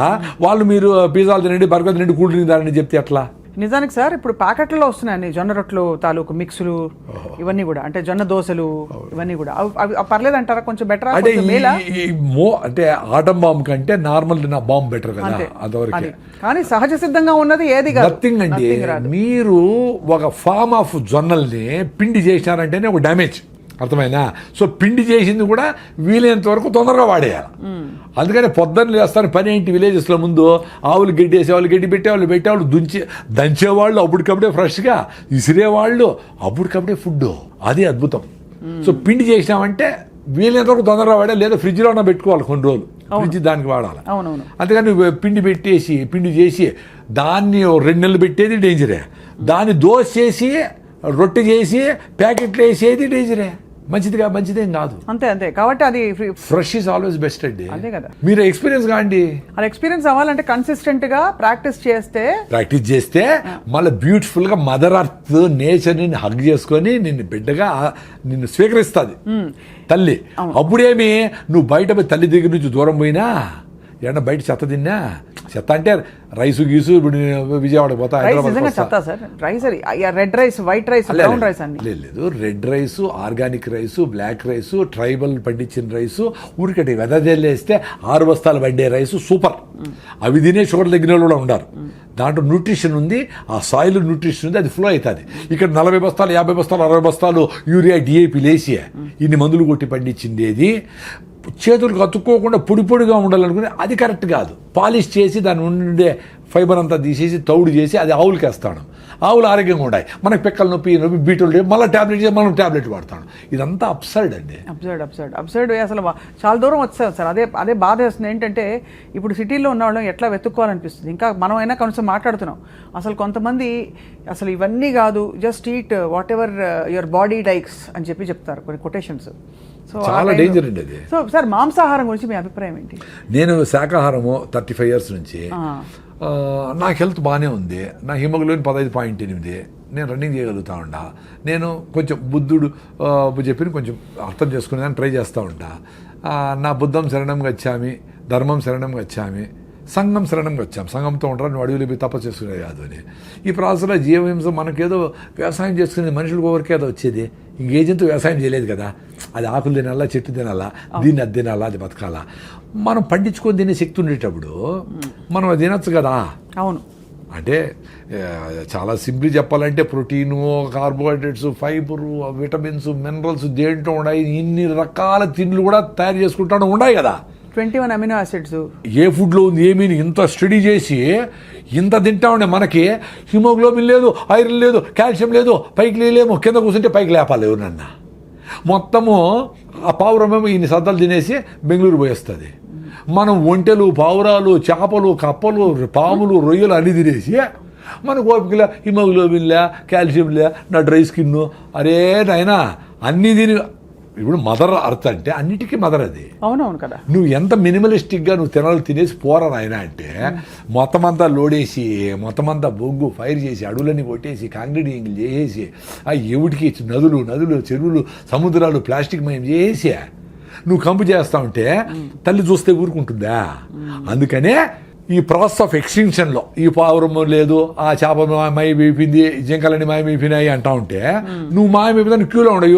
వాళ్ళు మీరు పిజ్జాలు తినండి, బర్గర్ తినండి, కూల్ డ్రింక్ తాగండి చెప్తే ఎట్లా? నిజానికి సార్ ఇప్పుడు ప్యాకెట్లలో వస్తున్నాయి జొన్న రొట్టెలు తాలూకు మిక్సులు, ఇవన్నీ కూడా, అంటే జొన్న దోశలు, ఇవన్నీ కూడా అవి పర్లేదు అంటారా? కొంచెం బెటర్ అంటే అంటే ఆటం బాంబ్ కంటే నార్మల్ నా బాంబ్ బెటర్ కదా అంతవరకు. కానీ సహజ సిద్ధంగా ఉన్నది ఏది కాదు. నథింగ్ అండి. మీరు ఒక ఫామ్ ఆఫ్ జొన్నల్ని పిండి చేసినారంటేనే ఒక డ్యామేజ్, అర్థమైనా? సో పిండి చేసింది కూడా వీలైనంత వరకు తొందరగా వాడేయాలి. అందుకని పొద్దున్న లేస్తాను పని ఏంటి, విలేజెస్లో ముందు ఆవులు గడ్డి వేసేవాళ్ళు, గడ్డి పెట్టేవాళ్ళు దంచేవాళ్ళు, అప్పటికప్పుడే ఫ్రెష్గా ఇసిరేవాళ్ళు, అప్పటికప్పుడే ఫుడ్. అది అద్భుతం. సో పిండి చేసినామంటే వీలైనంత వరకు తొందరగా వాడే, లేదా ఫ్రిడ్జ్లో ఉన్న పెట్టుకోవాలి కొన్ని రోజులు, ఫ్రిడ్జ్ దానికి వాడాలి. అవునవును. అంతేగాని పిండి చేసి దాన్ని 2 నెలలు పెట్టేది డేంజరే, దాన్ని దోశ చేసి రొట్టె చేసి ప్యాకెట్లు వేసేది డేంజరే, మంచిదేం కాదు. అంతే కాబట్టి అది ఫ్రెష్ ఈజ్ ఆల్వేస్ బెస్ట్ అండి. అంతే కదా. మీరు ఎక్స్పీరియన్స్ కాండి, అది ఎక్స్పీరియన్స్ అవ్వాలంటే కన్సిస్టెంట్ గా ప్రాక్టీస్ చేస్తే మళ్ళీ బ్యూటిఫుల్ గా మదర్ అర్త్ నేచర్ ని హగ్ చేసుకొని నిన్ను స్వీకరిస్తుంది తల్లి. అప్పుడేమి నువ్వు బయట పోయి తల్లి దగ్గర నుంచి దూరం పోయినా, ఏమన్నా బయట చెత్త తిన్నా, చెత్త అంటే రైసు గీసు, ఇప్పుడు విజయవాడ పోతా, red rice, white rice, brown rice అన్ని లేదు. Red rice, organic rice, black rice, tribal పండించిన రైసు, ఊరికటి వెదజల్లేస్తే 6 బస్తాలు పడ్డే రైసు సూపర్. అవి తినే షుగర్ తగ్గిన వాళ్ళు కూడా ఉన్నారు. దాంట్లో న్యూట్రిషన్ ఉంది, ఆ సాయిల్ న్యూట్రిషన్ ఉంది, అది ఫ్లో అవుతుంది. ఇక్కడ 40 బస్తాలు, 50 బస్తాలు, 60 బస్తాలు యూరియా, డిఏపి లేసి ఇన్ని మందులు కొట్టి పండించిండేది చేతులకు అతుక్కోకుండా పొడిగా ఉండాలనుకుని అది కరెక్ట్ కాదు. పాలిష్ చేసి దాని ఉండే ఫైబర్ అంతా తీసేసి తౌడు చేసి అది ఆవులకి వేస్తాడు. ఆవులు ఆరోగ్యంగా ఉన్నాయి, మనకి పెక్కల నొప్పి బీటలు మళ్ళీ టాబ్లెట్ చేసి మనం టాబ్లెట్ వాడతాడు. ఇదంతా అప్సైడ్ అండి. అప్సైడ్ అసలు చాలా దూరం వచ్చాం సార్. అదే బాధ వేస్తుంది. ఏంటంటే ఇప్పుడు సిటీలో ఉన్న వాళ్ళం ఎట్లా వెతుక్కోవాలనిపిస్తుంది. ఇంకా మనం అయినా కొంచెం మాట్లాడుతున్నాం. అసలు కొంతమంది అసలు ఇవన్నీ కాదు, just eat what ever your body likes అని చెప్తారు కొన్ని కొటేషన్స్. చాలా డేంజర్ అండి అది. సో సార్, మాంసాహారం గురించి మీ అభిప్రాయం ఏంటి? నేను శాకాహారము 35 years నుంచి, నాకు హెల్త్ బాగానే ఉంది. నా హిమోగ్లోబిన్ 15.8, నేను రన్నింగ్ చేయగలుగుతా ఉంటా. నేను కొంచెం బుద్ధుడు చెప్పిన కొంచెం అర్థం చేసుకునే ట్రై చేస్తూ ఉంటా. నా బుద్ధం శరణం గచ్చామి, ధర్మం శరణం గచ్చామి, సంఘం శరణం వచ్చాం. సంఘంతో ఉంటారు, నువ్వు అడవిలో పోయి తపస్సు చేసుకునేది కాదు అని. ఈ ప్రాసెస్లో జీవహింస మనకేదో వ్యవసాయం చేసుకునే మనుషులకు ఎవరికేదో వచ్చేది. ఇంకేజంతో వ్యవసాయం చేయలేదు కదా, అది ఆకులు తినాలా, చెట్టు తినాలా, దీన్ని అది తినాలా, అది బతకాలా. మనం పండించుకొని తినే శక్తి ఉండేటప్పుడు మనం అది తినచ్చు కదా. అవును. అంటే చాలా సింపుల్ చెప్పాలంటే protein, carbohydrates, fibre, vitamins, minerals దేంట్లో ఉన్నాయి, ఇన్ని రకాల తిండ్లు కూడా తయారు చేసుకుంటూ ఉన్నాయి కదా. 21 అమినో యాసిడ్స్ ఏ ఫుడ్లో ఉంది ఏమీ ఇంత స్టడీ చేసి ఇంత తింటా ఉండే మనకి హిమోగ్లోబిన్ లేదు, ఐరన్ లేదు, కాల్షియం లేదు, పైకి లేలేము, కింద కూర్చుంటే పైకి లేపాలి ఎవరన్నా. మొత్తము ఆ పావురమేమో ఇన్ని సద్దలు తినేసి బెంగళూరు పోయేస్తుంది. మనం ఒంటెలు, పావురాలు, చేపలు, కప్పలు, పాములు, రొయ్యలు అన్ని తినేసి మనకు ఓపికలే, హిమోగ్లోబిన్లే, కాల్షియంలే, నా డ్రై స్కిన్, అరే నాయనా అన్నీ తిని. ఇప్పుడు మదర్ అర్త్ అంటే అన్నిటికీ మదర్ అది. అవునవును కదా. నువ్వు ఎంత మినిమలిస్టిక్గా నువ్వు తినాలి తినేసి పోరా నాయన అంటే మొత్తం అంతా లోడేసి, మొత్తం అంతా బొగ్గు ఫైర్ చేసి, అడవులన్నీ కొట్టేసి, కాంక్రీటింగ్ చేసేసి, ఎవడికి నదులు, చెరువులు, సముద్రాలు ప్లాస్టిక్ మయం చేసి నువ్వు కంపు చేస్తా ఉంటే తల్లి చూస్తే ఊరుకుంటుందా? అందుకనే ఈ ప్రాసెస్ ఆఫ్ ఎక్స్టింక్షన్లో ఈ పావురము లేదు, ఆ చేప మాయమైపోయింది, జింకలని మాయమైపోయినాయి అంటా ఉంటే నువ్వు మాయమైపోయిందని క్యూలో ఉండవు.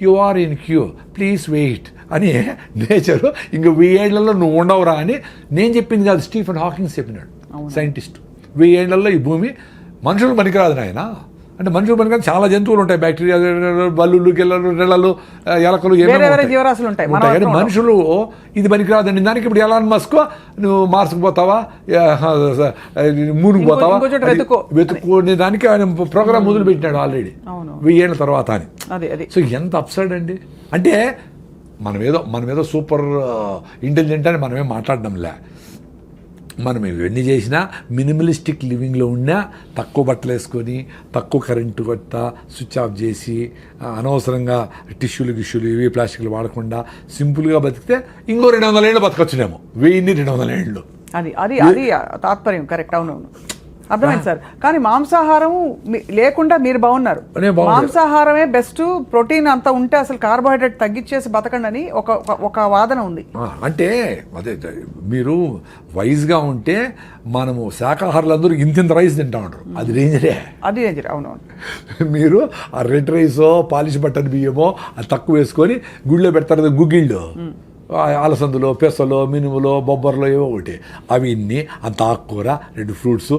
You are in queue, please wait అని నేచరు ఇంక 1000 ఏళ్లలో నువ్వు ఉండవురా అని నేను చెప్పింది కాదు, స్టీఫెన్ హాకింగ్స్ చెప్పినాడు, సైంటిస్ట్. 1000 ఏళ్లలో ఈ భూమి మనుషులు పనికిరాదు నాయన. అంటే మనుషులు పనికిరాదు, చాలా జంతువులు ఉంటాయి, బ్యాక్టీరియా, బల్లులు, గిల్లలు, రెళ్ళలు, ఎలకలు, జీవరాశులు ఉంటాయి. కానీ మనుషులు ఇది పనికిరాదండి. దానికి ఇప్పుడు ఎలాన్ మస్క్ నువ్వు మార్స్కి పోతావా, మూనుకు పోతావా, వెతుక్కునే దానికి ఆయన ప్రోగ్రామ్ మొదలు పెట్టినాడు ఆల్రెడీ 1000 ఏళ్ళ తర్వాత అని. సో ఎంత అప్సైడ్ అండి. అంటే మనమేదో సూపర్ ఇంటెలిజెంట్ అని మనమేం మాట్లాడడంలే. మనం ఇవన్నీ చేసినా మినిమలిస్టిక్ లివింగ్లో ఉన్నా తక్కువ బట్టలు వేసుకొని, తక్కువ కరెంటు కొట్ట స్విచ్ ఆఫ్ చేసి, అనవసరంగా గిష్యూలు ఇవి ప్లాస్టిక్లు వాడకుండా సింపుల్గా బతికితే ఇంకో 200 ఏళ్ళు బతకొచ్చునేమో. 200 ఏళ్ళు. అది తాత్పర్యం. కరెక్ట్. అవునవును, అర్థమైంది సార్. కానీ మాంసాహారం లేకుండా మీరు బాగున్నారు. మాంసాహారమే బెస్ట్, ప్రోటీన్ అంతా ఉంటే అసలు కార్బోహైడ్రేట్ తగ్గించేసి బతకండి అని ఒక వాదన ఉంది. అంటే అదే మీరు వైజ్గా ఉంటే మనము శాకాహారులందరూ ఇంత రైస్ తింటా ఉంటారు, అది డేంజరే. అవునవును. మీరు ఆ రెడ్ రైసో, పాలిష్ బట్టన్ బియ్యమో అది తక్కువ వేసుకొని గుళ్ళో పెడతారు గుగ్గిళ్ళు, అలసందులో, పెసలో, మినుములో, బొబ్బర్లో ఏవో ఒకటి, అవి ఇన్ని అంత ఆకుకూర, 2 ఫ్రూట్స్,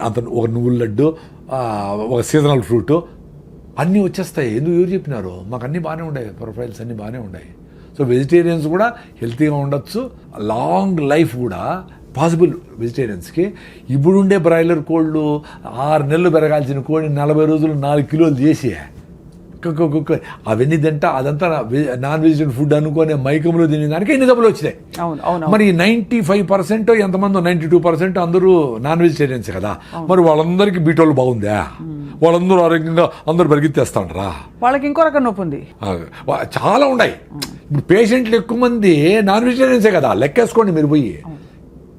అంత ఒక నువ్వుల లడ్డు, ఒక సీజనల్ ఫ్రూట్ అన్నీ వచ్చేస్తాయి. ఎవరు చెప్పినారు? మాకు అన్నీ బాగానే ఉన్నాయి, ప్రొఫైల్స్ అన్నీ బాగానే ఉన్నాయి. సో వెజిటేరియన్స్ కూడా హెల్తీగా ఉండొచ్చు, లాంగ్ లైఫ్ కూడా పాసిబుల్ వెజిటేరియన్స్కి. ఇప్పుడుండే బ్రాయిలర్ కోళ్ళు 6 నెలలు పెరగాల్సిన కోడిని 40 రోజులు 4 కిలోలు చేసి అవన్నీ తింటా అదంతా నాన్ వెజిటేరియన్ ఫుడ్ అనుకునే మైకంలో తినే దానికి ఎన్ని డబ్బులు వచ్చినాయి. మరి 95% ఎంతమంది 92% అందరూ నాన్ వెజిటేరియన్స్ కదా, మరి వాళ్ళందరికీ బీటోళ్ళు బాగుందా? వాళ్ళందరూ ఆరోగ్యంగా అందరూ పరిగెత్తేస్తాండ్రా? వాళ్ళకి ఇంకో రకం నొప్పి ఉంది, చాలా ఉన్నాయి. ఇప్పుడు పేషెంట్లు ఎక్కువ మంది నాన్ వెజిటేరియన్సే కదా, లెక్కేసుకోండి మీరు పోయి.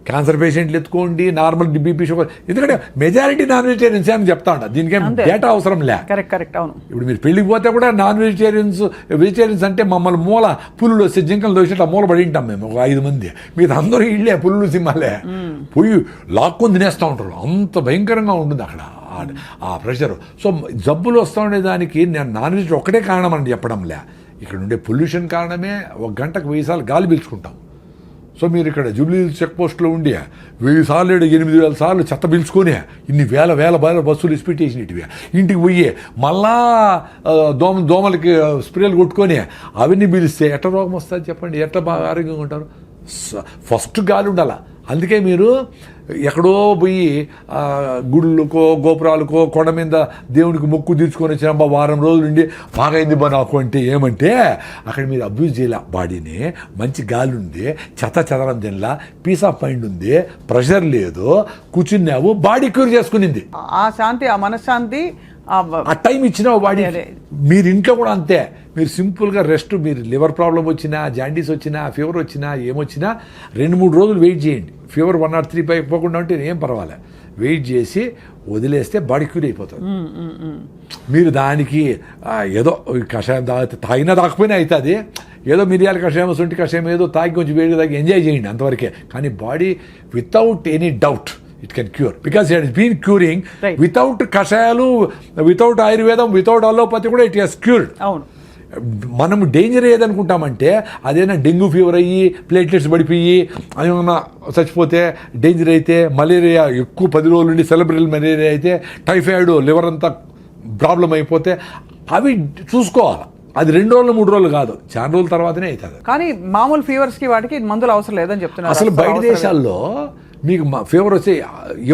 క్యాన్సర్ పేషెంట్లు ఎత్తుకోండి, నార్మల్ బీపీ షుగర్, ఎందుకంటే మెజారిటీ నాన్ వెజిటేరియన్స్ అని చెప్తా ఉంటా. దీనికేం డేటా అవసరం లే. కరెక్ట్. అవును. ఇప్పుడు మీరు పెళ్లికి పోతే కూడా నాన్ వెజిటేరియన్స్ అంటే మమ్మల్ని మూల పులులు వస్తే జింకలు దోసేట మూల పడి ఉంటాం మేము, ఒక 5 మంది. మీరు అందరూ ఇళ్ళే పులులు సింహాలే పోయి లాక్కొని తినేస్తూ ఉంటారు. అంత భయంకరంగా ఉంటుంది అక్కడ ఆ ప్రెషర్. సో జబ్బులు వస్తూ ఉండే దానికి నేను నాన్ వెజ్ ఒకటే కారణం అని చెప్పడంలే, ఇక్కడ ఉండే పొల్యూషన్ కారణమే. 1 గంటకు 1000 సార్లు గాలి పీల్చుకుంటాం. సో మీరు ఇక్కడ జూబ్లీ చెక్ పోస్ట్లో ఉండి 1000 సార్లు 8000 సార్లు చెత్త పీల్చుకొని ఇన్ని వేల బస్సులు ఇస్పెట్టేసినవి ఇంటికి పోయి మళ్ళా దోమలకి స్ప్రేలు కొట్టుకొని అవన్నీ పీలిస్తే ఎట్లా రోగం వస్తుంది చెప్పండి? ఎట్లా బాగా ఆరోగ్యంగా ఉంటారు? ఫస్ట్ గాలి ఉండాల. అందుకే మీరు ఎక్కడో పోయి గుళ్ళకో గోపురాలకో కొండ మీద దేవునికి మొక్కు తీర్చుకొని వచ్చిన వారం రోజులు ఉండి బాగా అయింది బా నాకు అంటే ఏమంటే అక్కడ మీరు అబ్యూజ్ చేయాల బాడీని. మంచి గాలి ఉంది, చెదరం తినలా, పీస్ ఆఫ్ మైండ్ ఉంది, ప్రెషర్ లేదు, కూర్చున్నావు, బాడీ క్యూర్ చేసుకునింది. ఆ శాంతి, ఆ మనశ్శాంతి, ఆ టైం ఇచ్చినావు బాడీ. మీరు ఇంట్లో కూడా అంతే. మీరు సింపుల్గా రెస్ట్, మీరు లివర్ ప్రాబ్లం వచ్చినా, జాండీస్ వచ్చినా, ఫీవర్ వచ్చినా, ఏమొచ్చినా 2-3 రోజులు వెయిట్ చేయండి. ఫీవర్ 103 పై పోకుండా ఉంటే ఏం పర్వాలే, వెయిట్ చేసి వదిలేస్తే బాడీ క్యూర్ అయిపోతుంది. మీరు దానికి ఏదో కషాయం తాగినా తాకపోయినా అవుతుంది, ఏదో మిరియాల కషాయం, శొంఠి కషాయం ఏదో తాగి కొంచెం వేడి తాగి ఎంజాయ్ చేయండి అంతవరకే. కానీ body without any doubt it can cure, because it has been curing. Right. Without kashayalu, without ayurvedam, without allopathy కూడా it has cured. అవును. మనం డేంజర్ ఏదనుకుంటామంటే అదేనా డెంగ్యూ ఫీవర్ అయ్యి ప్లేట్లెట్స్ పడిపోయి ఏమన్నా చచ్చిపోతే డేంజర్ అయితే, మలేరియా ఎక్కువ 10 రోజులు ఉండి సెలబ్రల్ మలేరియా అయితే, టైఫాయిడ్ లివర్ అంతా ప్రాబ్లం అయిపోతే అవి చూసుకోవాలి. అది 2 రోజులు 3 రోజులు కాదు, చాలా రోజుల తర్వాతనే అవుతుంది. కానీ మామూలు ఫీవర్స్కి వాటికి మందులు అవసరం లేదని చెప్తున్నారు. అసలు బయట దేశాల్లో మీకు ఫీవర్ వచ్చి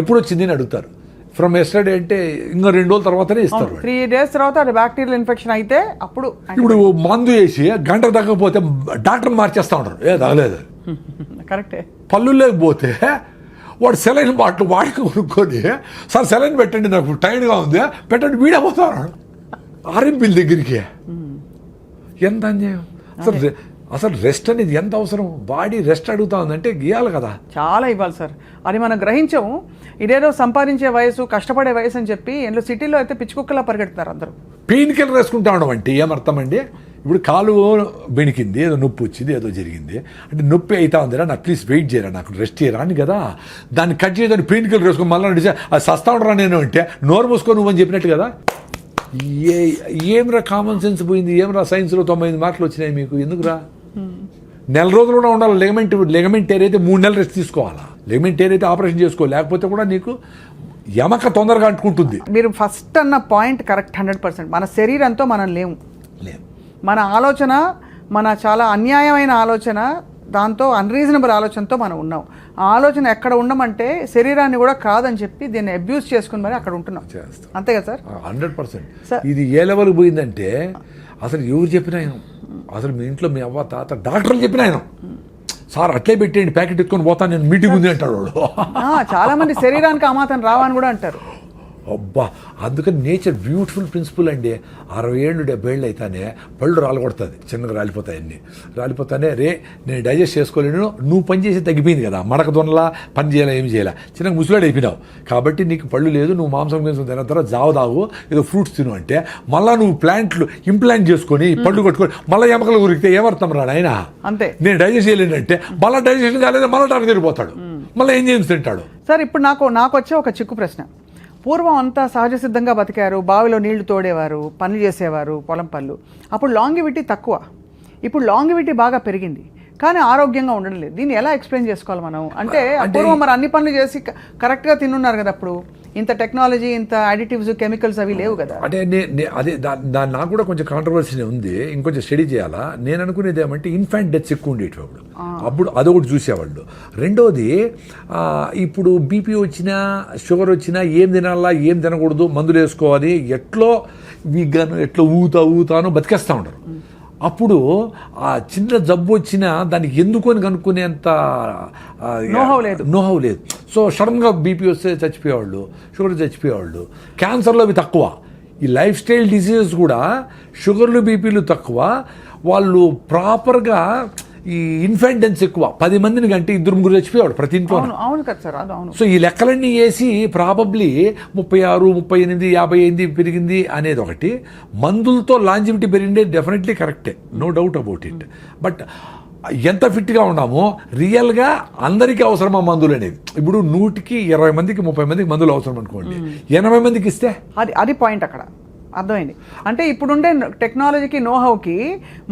ఎప్పుడు వచ్చింది అని అడుగుతారు. ఫ్రమ్ ఎస్టర్డే అంటే ఇంకా 2 రోజుల తర్వాతనే ఇస్తారు. 3 days తర్వాత అది బ్యాక్టీరియల్ ఇన్ఫెక్షన్ అయితే అప్పుడు. ఇప్పుడు మందు వేసి గంట తగ్గకపోతే డాక్టర్ మార్చేస్తా ఉంటారు, ఏ తగలేదు. కరెక్టే. పళ్ళు లేకపోతే వాడు సెలైన్ బాటిల్ వాడికి కొనుక్కొని, సార్ సెలైన్ పెట్టండి నాకు టైర్డ్గా ఉంది పెట్టండి, వీడపోతాడు ఆర్ఎంపీల దగ్గరికి. ఎంత అన్యాయం అసలు రెస్ట్ అనేది ఎంత అవసరం? బాడీ రెస్ట్ అడుగుతా ఉందంటే గీయాలి కదా, చాలా ఇవ్వాలి సార్. అది మనం గ్రహించాము. ఇదేదో సంపాదించే వయసు, కష్టపడే వయసు అని చెప్పి ఇంట్లో సిటీలో అయితే పిచ్చుకుక్కలా పరిగెడుతున్నారు అందరూ. పెయిన్ కిల్లర్ వేసుకుంటా ఉండడం అంటే ఏమర్థం అండి? ఇప్పుడు కాలు బెణికింది, ఏదో నొప్పి వచ్చింది, ఏదో జరిగింది అంటే నొప్పి అవుతా ఉందిరా, అట్లీస్ట్ వెయిట్ చేయరా, నాకు రెస్ట్ చేయరా అని కదా. దాన్ని కట్ చేయడానికి పెయిన్ కిల్లర్ వేసుకొని మళ్ళీ నడిచా అది సస్తా ఉండరా నేను అంటే నోరు మూసుకొని నువ్వని చెప్పినట్టు కదా. ఏమిరా కామన్ సెన్స్ పోయింది, ఏమిరా సైన్స్లో 98 మార్కులు వచ్చినాయి మీకు, ఎందుకురా? నెల రోజులు కూడా ఉండాలి. లెగమెంట్ టేర్ అయితే 3 నెలలు రెస్ట్ తీసుకోవాలా. లెగమెంట్ టేర్ అయితే ఆపరేషన్ చేసుకో, లేకపోతే కూడా నీకు ఎమక తొందరగా అంటుకుంటుంది. మీరు ఫస్ట్ అన్న పాయింట్ కరెక్ట్ 100%. మన శరీరంతో మనం లేము. మన ఆలోచన, మన చాలా అన్యాయమైన ఆలోచన, దాంతో అన్రీజనబుల్ ఆలోచనతో మనం ఉన్నాం. ఆ ఆలోచన ఎక్కడ ఉండమంటే శరీరాన్ని కూడా కాదని చెప్పి దీన్ని అబ్యూస్ చేసుకుని మరి అక్కడ ఉంటున్నాం. అంతే కదా సార్? 100%. ఇది ఏ లెవెల్కి పోయిందంటే అసలు ఎవరు చెప్పినా అసలు మీ ఇంట్లో మీ అవ్వ తాత డాక్టర్లు చెప్పినా ఆయన సార్ అట్లే పెట్టేయండి ప్యాకెట్ ఎత్తుకొని పోతాను నేను, మీటింగ్ ఉంది అంటాడు వాడు. చాలా మంది శరీరానికి అమాతం రావని కూడా అంటారు. అబ్బా, అందుకని నేచర్ బ్యూటిఫుల్ ప్రిన్సిపల్ అండి. 60 ఏళ్ళు 70 ఏళ్ళు అయితేనే పళ్ళు రాలగొడుతుంది, చిన్నగా రాలిపోతాయి, అన్నీ రాలిపోతానే. రే నేను డైజెస్ట్ చేసుకోలేను, నువ్వు పని చేసి తగ్గిపోయింది కదా, మడక దొనలా పని చేయాలా ఏమి చేయాలా, చిన్నగా ముసలాడు అయిపోయినావు కాబట్టి నీకు పళ్ళు లేదు, నువ్వు మాంసం గింసం తిన్న తర్వాత జావ తాగు, ఏదో ఫ్రూట్స్ తిను అంటే మళ్ళీ నువ్వు ప్లాంట్లు ఇంప్లాంట్ చేసుకొని పళ్ళు కట్టుకొని మళ్ళీ ఎమకలు ఉరికితే ఏమర్థం రాడు ఆయన. అంతే, నేను డైజెస్ట్ చేయలేనంటే మళ్ళీ డైజెషన్ కాలేదు, మళ్ళీ టాక్ తిరిగిపోతాడు, మళ్ళీ ఏం చేసి తింటాడు. సార్ ఇప్పుడు నాకు వచ్చే ఒక చిక్కు ప్రశ్న. పూర్వం అంతా సహజ సిద్ధంగా బతికారు, బావిలో నీళ్లు తోడేవారు, పనులు చేసేవారు, పొలం పనులు. అప్పుడు లాంగివిటీ తక్కువ, ఇప్పుడు లాంగివిటీ బాగా పెరిగింది, కానీ ఆరోగ్యంగా ఉండడం లేదు. దీన్ని ఎలా ఎక్స్ప్లెయిన్ చేసుకోవాలి మనం? అంటే పూర్వం మరి అన్ని పనులు చేసి కరెక్ట్గా తిన్నున్నారు కదా, అప్పుడు ఇంత టెక్నాలజీ, ఇంత అడిటివ్స్, కెమికల్స్ అవి లేవు కదా. అంటే అదే దాని నాకు కూడా కొంచెం కాంట్రవర్సీ ఉంది, ఇంకొంచెం స్టడీ చేయాలా. నేను అనుకునేది ఏమంటే ఇన్ఫాంట్ డెత్స్ ఎక్కువ ఉండేవి అప్పుడు అదొకటి చూసేవాళ్ళు. రెండోది ఇప్పుడు బీపీ వచ్చినా షుగర్ వచ్చినా ఏం తినాలా ఏం తినకూడదు, మందులు వేసుకోవాలి, ఎట్లో వీగాను ఎట్లా ఊతాను బతికేస్తూ ఉంటారు. అప్పుడు ఆ చిన్న జబ్బు వచ్చినా దానికి ఎందుకు అని కనుక్కునేంత నోహవ్ లేదు. సో సడన్గా బీపీ వస్తే చచ్చిపోయేవాళ్ళు, షుగర్ చచ్చిపోయేవాళ్ళు. క్యాన్సర్లో అవి తక్కువ. ఈ లైఫ్ స్టైల్ డిసీజెస్ కూడా షుగర్లు బీపీలు తక్కువ. వాళ్ళు ప్రాపర్గా ఈ ఇన్ఫెంటెన్స్ ఎక్కువ. 10 మందిని కంటే 2-3 చచ్చిపోయేవాడు ప్రతి ఇంట్లో. అవును కదా సార్, అది అవును. సో ఈ లెక్కలన్నీ వేసి ప్రాబబ్లీ 36, 38, 58 పెరిగింది అనేది ఒకటి. మందులతో లాంజివిటీ పెరిగిందే డెఫినెట్లీ కరెక్టే, no doubt about it. But ఎంత ఫిట్గా ఉన్నామో రియల్గా అందరికీ అవసరమా మందులు అనేది. ఇప్పుడు 100కి 20 మందికి 30 మందికి మందులు అవసరం అనుకోండి, 80 మందికి ఇస్తే అది పాయింట్ అక్కడ అర్థమైంది. అంటే ఇప్పుడుండే టెక్నాలజీకి, నోహౌకి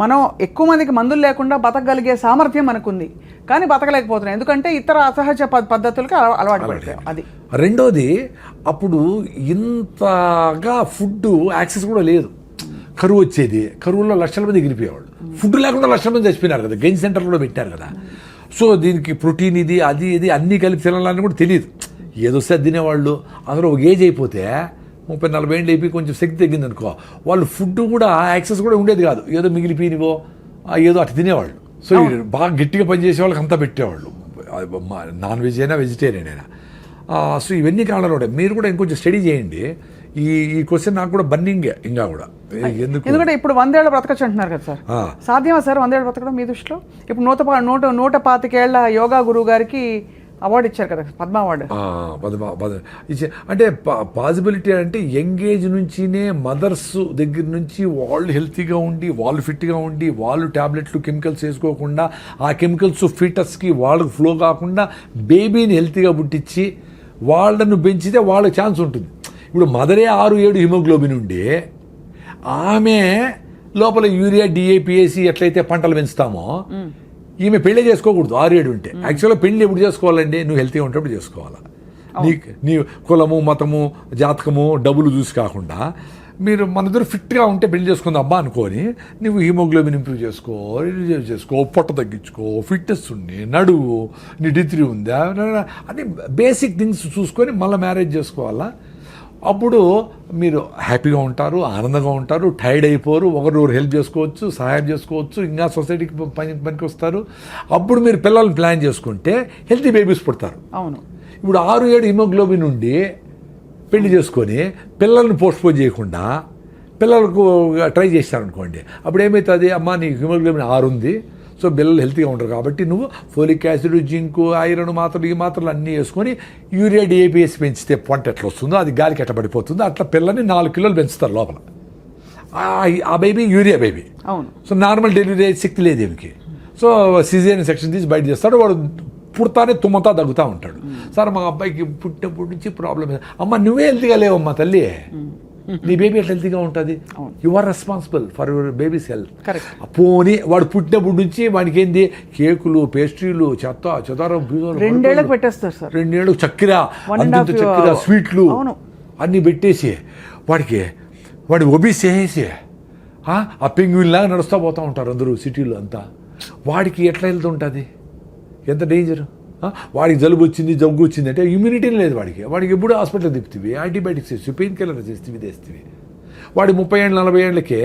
మనం ఎక్కువ మందికి మందులు లేకుండా బతకగలిగే సామర్థ్యం మనకుంది, కానీ బతకలేకపోతున్నాం ఎందుకంటే ఇతర అసహజ పద్ధతులకు అలవాటు పడతాం. అది రెండోది, అప్పుడు ఇంతగా ఫుడ్ యాక్సెస్ కూడా లేదు. కరువు వచ్చేది, కరువులో లక్షల మంది గెలిపేవాళ్ళు. ఫుడ్ లేకుండా లక్షల మంది చచ్చిపోయినారు కదా, గెయిన్ సెంటర్లో పెట్టారు కదా. సో దీనికి ప్రోటీన్ ఇది అది అన్నీ కలిపి తినాలని కూడా తెలియదు, ఏదో వస్తే తినేవాళ్ళు. అందులో ఒక ఏజ్ అయిపోతే 30-40 ఏళ్ళు అయిపోయి కొంచెం శక్తి తగ్గింది అనుకో, వాళ్ళు ఫుడ్ కూడా యాక్సెస్ కూడా ఉండేది కాదు, ఏదో మిగిలిపోయినవో ఏదో అటు తినేవాళ్ళు. సో బాగా గట్టిగా పనిచేసే వాళ్ళకి అంతా పెట్టేవాళ్ళు, నాన్ వెజ్ అయినా వెజిటేరియన్ అయినా. సో ఇవన్నీ కారణాలు ఉంటాయి. మీరు కూడా ఇంకొంచెం స్టడీ చేయండి. ఈ క్వశ్చన్ నాకు కూడా బర్నింగే ఇంకా కూడా. ఎందుకంటే ఇప్పుడు 100 ఏళ్ళు బ్రతకచ్చు అంటున్నారు కదా సార్, సాధ్యమా సార్ 100 ఏళ్ళు బ్రతకడం మీ దృష్టిలో? ఇప్పుడు 125 ఏళ్ల యోగా గురువు గారికి అవార్డు ఇచ్చారు కదా, పద్మ అవార్డు. అంటే పాసిబిలిటీ అంటే యంగ్ ఏజ్ నుంచినే మదర్స్ దగ్గర నుంచి వాళ్ళు హెల్తీగా ఉండి, వాళ్ళు ఫిట్గా ఉండి, వాళ్ళు ట్యాబ్లెట్లు కెమికల్స్ వేసుకోకుండా, ఆ కెమికల్స్ ఫీటస్కి వాళ్ళకి ఫ్లో కాకుండా బేబీని హెల్తీగా పుట్టించి వాళ్ళను పెంచితే వాళ్ళకి ఛాన్స్ ఉంటుంది. ఇప్పుడు మదరే 6-7 హిమోగ్లోబిన్ ఉండి ఆమె లోపల యూరియా, డిఏపిఏసి ఎట్లయితే పంటలు పెంచుతామో, ఈమె పెళ్ళి చేసుకోకూడదు 6-7 ఉంటే. యాక్చువల్గా పెళ్ళి ఎప్పుడు చేసుకోవాలండి? నువ్వు హెల్తీగా ఉంటప్పుడు చేసుకోవాలా. నీ కులము, మతము, జాతకము, డబ్బులు చూసి కాకుండా మీరు మన దగ్గర ఫిట్గా ఉంటే పెళ్లి చేసుకుందాం అబ్బా అనుకొని, నువ్వు హీమోగ్లోబిన్ ఇంప్రూవ్ చేసుకో, పొట్ట తగ్గించుకో, ఫిట్నెస్ ఉండి, నడువు, నీ డిగ్రీ ఉందా అని బేసిక్ థింగ్స్ చూసుకొని మళ్ళీ మ్యారేజ్ చేసుకోవాలా. అప్పుడు మీరు హ్యాపీగా ఉంటారు, ఆనందంగా ఉంటారు, టైర్డ్ అయిపోరు, ఒకరు హెల్ప్ చేసుకోవచ్చు, సహాయం చేసుకోవచ్చు, ఇంకా సొసైటీకి పనికి వస్తారు. అప్పుడు మీరు పిల్లల్ని ప్లాన్ చేసుకుంటే హెల్తీ బేబీస్ పుడతారు. అవును. ఇప్పుడు 6-7 హిమోగ్లోబిన్ ఉండి పెళ్లి చేసుకొని పిల్లల్ని పోస్ట్పోన్ చేయకుండా పిల్లలకు ట్రై చేశారనుకోండి, అప్పుడు ఏమవుతుంది? అమ్మ నీ హిమోగ్లోబిన్ 6 ఉంది, సో పిల్లలు హెల్తీగా ఉంటారు కాబట్టి నువ్వు ఫోలిక్ యాసిడ్, జింకు, ఐరన్ మాత్రలు, ఈ మాత్రలు అన్నీ వేసుకొని యూరియా, డిఏపిఎస్ పెంచితే పొంట ఎట్లా వస్తుందో అది గాలికి ఎట్లా పడిపోతుందో అట్లా పిల్లని 4 కిలోలు పెంచుతారు లోపల. ఆ బేబీ యూరియా బేబీ. అవును. సో నార్మల్ డెలివరీ శక్తి లేదు ఏమికి. సో సిజేరియన్ సెక్షన్ తీసి బయట చేస్తాడు. వాడు పుడతానే తుమ్మతా తగ్గుతూ ఉంటాడు. సార్ మా అబ్బాయికి పుట్టినప్పటి నుంచి ప్రాబ్లం. అమ్మ నువ్వే హెల్తీగా లేవమ్మా తల్లి, నీ బేబీ ఎట్లా హెల్తీగా ఉంటుంది? You are responsible for your baby's health. పోనీ వాడు పుట్టినప్పటి నుంచి వాడికి ఏంది కేకులు, పేస్ట్రీలు, చెదారం 2 ఏళ్ళకి పెట్టేస్తారు సార్. 2 ఏళ్ళు చక్కెర, అంతంత చక్కెర, స్వీట్లు అన్నీ పెట్టేసి వాడి ఒబీస్ చేసేసి ఆ పెంగ్విన్ లాగా నడుస్తూ పోతూ ఉంటారు అందరూ సిటీలో అంతా. వాడికి ఎట్లా వెళ్తుంటుంది? ఎంత డేంజర్. వాడికి జలుబు వచ్చింది, జబ్బు వచ్చింది అంటే ఇమ్యూనిటీ లేదు వాడికి ఎప్పుడు హాస్పిటల్ తిప్పుతీవి, యాంటీబయాటిక్స్ వేస్తావి, పెయిన్ కిల్లర్ చేస్తేవి తెస్తేవి. వాడి 30 ఏళ్ళు 40 ఏళ్ళకి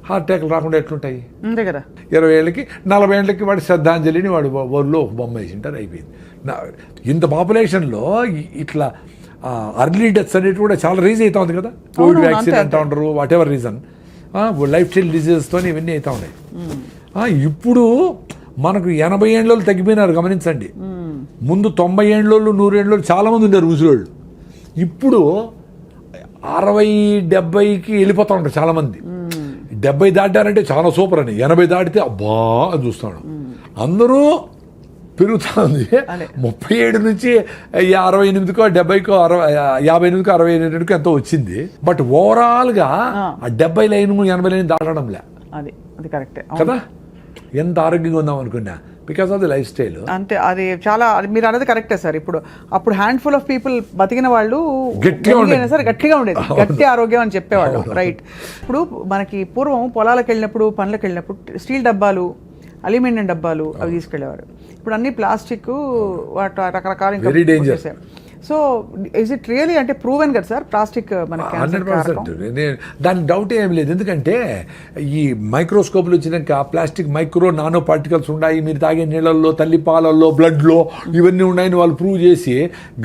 హార్ట్ అటాక్లు రాకుండా ఎట్లుంటాయి? అంతే కదా. 20 ఏళ్ళకి 40 ఏళ్ళకి వాడి శ్రద్ధాంజలిని వాడు ఊళ్ళో ఒక బొమ్మ వేసింటారు, అయిపోయింది. ఇంత పాపులేషన్లో ఇట్లా అర్లీ డెత్స్ అనేవి కూడా చాలా రీజన్ అవుతా ఉంది కదా. కోవిడ్ వ్యాక్సిన్ అంటూ ఉంటారు, whatever reason, lifestyle డిజీజెస్తో ఇవన్నీ అవుతా ఉన్నాయి. ఇప్పుడు మనకు 80 ఏళ్ళలో తగ్గిపోయినారు గమనించండి. ముందు 90 ఏళ్ళోళ్ళు 100 ఏళ్ళోళ్ళు చాలామంది ఉన్నారు ముసలోళ్ళు. ఇప్పుడు 60-70కి వెళ్ళిపోతా ఉంటారు చాలామంది. 70 దాటారంటే చాలా సూపర్ అని, 80 దాటితే అబ్బా అని చూస్తాడు. అందరూ పెరుగుతూ ఉంది. 37 నుంచి 68కో 70కో 58కో 68కో ఎంతో వచ్చింది. బట్ ఓవరాల్గా ఆ 70 లైన్ 80 లైన్ దాటడంలే. అది కరెక్టే కదా. ఎంత ఆరోగ్యంగా ఉందాం అనుకున్నా because of the life style. అంతే, అది చాలా మీరు అన్నది కరెక్టే సార్. ఇప్పుడు అప్పుడు హ్యాండ్ఫుల్ ఆఫ్ పీపుల్ బతికిన వాళ్ళు సరే గట్టిగా ఉండేది, గట్టి ఆరోగ్యం అని చెప్పేవాళ్ళు, రైట్. ఇప్పుడు మనకి పూర్వం పొలాలకు వెళ్ళినప్పుడు పనులకు వెళ్ళినప్పుడు స్టీల్ డబ్బాలు, అల్యూమినియం డబ్బాలు అవి తీసుకెళ్లేవారు. ఇప్పుడు అన్ని ప్లాస్టిక్ రకరకాల very danger. So is it really అంటే ప్రూవెన్ కదా సార్ ప్లాస్టిక్ మన 100%. దాని డౌట్ ఏం లేదు. ఎందుకంటే ఈ మైక్రోస్కోప్లు వచ్చినాక ప్లాస్టిక్ మైక్రో నానో పార్టికల్స్ ఉన్నాయి, మీరు తాగే నీళ్ళల్లో, తల్లి పాలల్లో, బ్లడ్లో ఇవన్నీ ఉన్నాయని వాళ్ళు ప్రూవ్ చేసి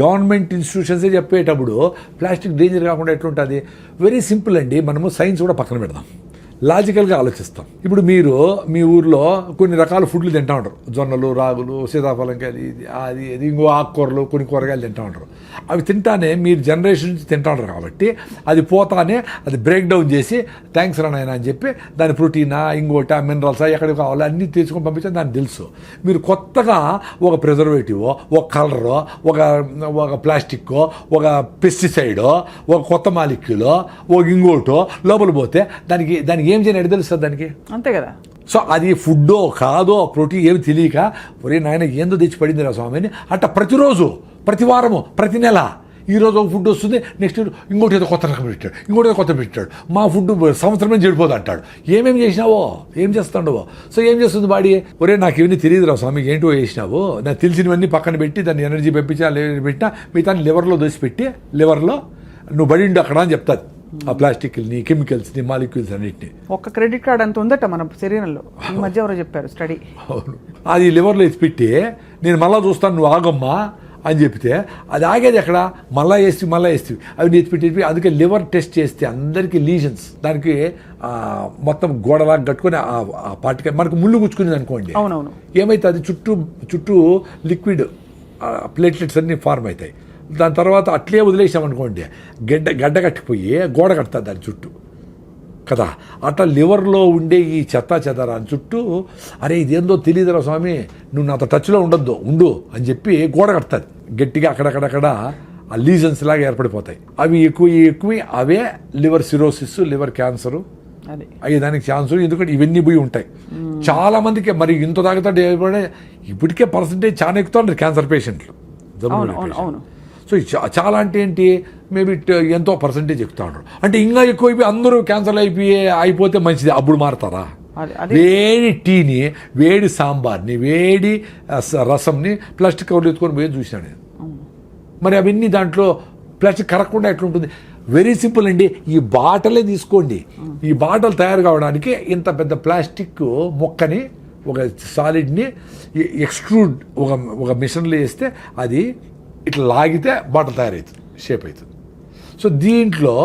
గవర్నమెంట్ ఇన్స్టిట్యూషన్సే చెప్పేటప్పుడు ప్లాస్టిక్ డేంజర్ కాకుండా ఎట్లుంటుంది? వెరీ సింపుల్ అండి. మనము సైన్స్ కూడా పక్కన పెడదాం, లాజికల్గా ఆలోచిస్తాం. ఇప్పుడు మీరు మీ ఊర్లో కొన్ని రకాల ఫుడ్లు తింటూ ఉంటారు, జొన్నలు, రాగులు, సీతాఫలంకాయలు, అది ఇంకో ఆకుకూరలు, కొన్ని కూరగాయలు తింటూ ఉంటారు. అవి తింటానే మీరు జనరేషన్ నుంచి తింటూ ఉంటారు కాబట్టి అది పోతానే అది బ్రేక్ డౌన్ చేసి థ్యాంక్స్ రానాయన అని చెప్పి దాని ప్రోటీనా, ఇంకోట, మినరల్సా, ఎక్కడికి కావాలో అన్నీ తీసుకొని పంపించాలి, దానికి తెలుసు. మీరు కొత్తగా ఒక ప్రిజర్వేటివ్, ఒక కలరో, ఒక ప్లాస్టిక్కో, ఒక పెస్టిసైడో, ఒక కొత్త మాలిక్యూలో, ఒక ఇంకోటో లోపల పోతే దానికి ఏం చేయని తెలుస్తుంది దానికి, అంతే కదా. సో అది ఫుడ్డో కాదో ప్రోటీన్ ఏమి తెలియక ఒరే నాయన ఏందో తెచ్చి పడింది రా స్వామిని అట్ట ప్రతిరోజు, ప్రతి వారము, ప్రతి నెల ఈరోజు ఒక ఫుడ్ వస్తుంది, నెక్స్ట్ ఇంకోటి ఏదో కొత్త రకం పెట్టాడు, ఇంకోటి ఏదో కొత్త పెట్టాడు, మా ఫుడ్ సంవత్సరమే చెడిపోదు అంటాడు. ఏమేమి చేసినావో, ఏం చేస్తాడో. సో ఏం చేస్తుంది బాడీ? ఒరే నాకు ఇవన్నీ తెలియదు రా స్వామి, ఏంటో వేసినావు, నాకు తెలిసినవన్నీ పక్కన పెట్టి దాన్ని ఎనర్జీ పంపించా పెట్టినా మిగతా లివర్లో దోసిపెట్టి లివర్లో నువ్వు బడిండు అక్కడ అని చెప్తాది ఆ ప్లాస్టిక్ని, కెమికల్స్ని, మాలిక్యూల్స్ అన్నిటిని. ఒక క్రెడిట్ కార్డ్ అంత ఉందట మన శరీరంలో, ఈ మధ్య ఎవరో చెప్పారు స్టడీ. అవును, అది లివర్లో ఎత్తిపెట్టి నేను మళ్ళీ చూస్తాను నువ్వు ఆగమ్మా అని చెప్తే అది ఆగేది ఎక్కడ? మళ్ళీ వేస్తే అవి ఎత్తిపెట్టి. అందుకే లివర్ టెస్ట్ చేస్తే అందరికీ లీజన్స్, దానికి మొత్తం గోడలాగా కట్టుకొని ఆ పార్టికల్ మనకు ముళ్ళు గుచ్చుకునేది అనుకోండి, అవునవును, ఏమైతే అది చుట్టూ లిక్విడ్ ప్లేట్లెట్స్ అన్నీ ఫార్మ్ అవుతాయి. దాని తర్వాత అట్లే వదిలేసామనుకోండి గడ్డ కట్టిపోయి గోడ కడతారు దాని చుట్టూ కదా. అట్లా లివర్లో ఉండే ఈ చెదారాని చుట్టూ అరే ఇదేందో తెలియదురా స్వామి, నువ్వు నాతో టచ్లో ఉండు అని చెప్పి గోడ కడతాది గట్టిగా. అక్కడక్కడక్కడ ఆ లీజన్స్ లాగా ఏర్పడిపోతాయి. అవి ఎక్కువ అవే లివర్ సిరోసిస్, లివర్ క్యాన్సరు అయ్యేదానికి ఛాన్స్. ఎందుకంటే ఇవన్నీ పోయి ఉంటాయి చాలా మందికి. మరి ఇంత తాగుతాడు ఇప్పటికే పర్సంటేజ్ చాలా ఎక్కుతాడు క్యాన్సర్ పేషెంట్లు. అవును. సో చాలా అంటే ఏంటి, మేబీ ఎంతో పర్సంటేజ్ ఎక్కుతా ఉంటారు. అంటే ఇంకా ఎక్కువైపోయి అందరూ క్యాన్సర్లు అయిపోతే మంచిది, అప్పుడు మారుతారా? వేడి టీని, వేడి సాంబార్ని, వేడి రసంని ప్లాస్టిక్ కవర్లు ఎత్తుకొని పోయి చూసినాను నేను. మరి అవన్నీ దాంట్లో ప్లాస్టిక్ కరగకుండా ఎట్లుంటుంది? వెరీ సింపుల్ అండి. ఈ బాటలే తీసుకోండి, ఈ బాటలు తయారు కావడానికి ఇంత పెద్ద ప్లాస్టిక్ మొక్కని, ఒక సాలిడ్ని ఎక్స్ట్రూడ్ ఒక మిషన్లో వేస్తే అది ఇట్లా లాగితే బాటల్ తయారవుతుంది, షేప్ అవుతుంది. సో దీంట్లో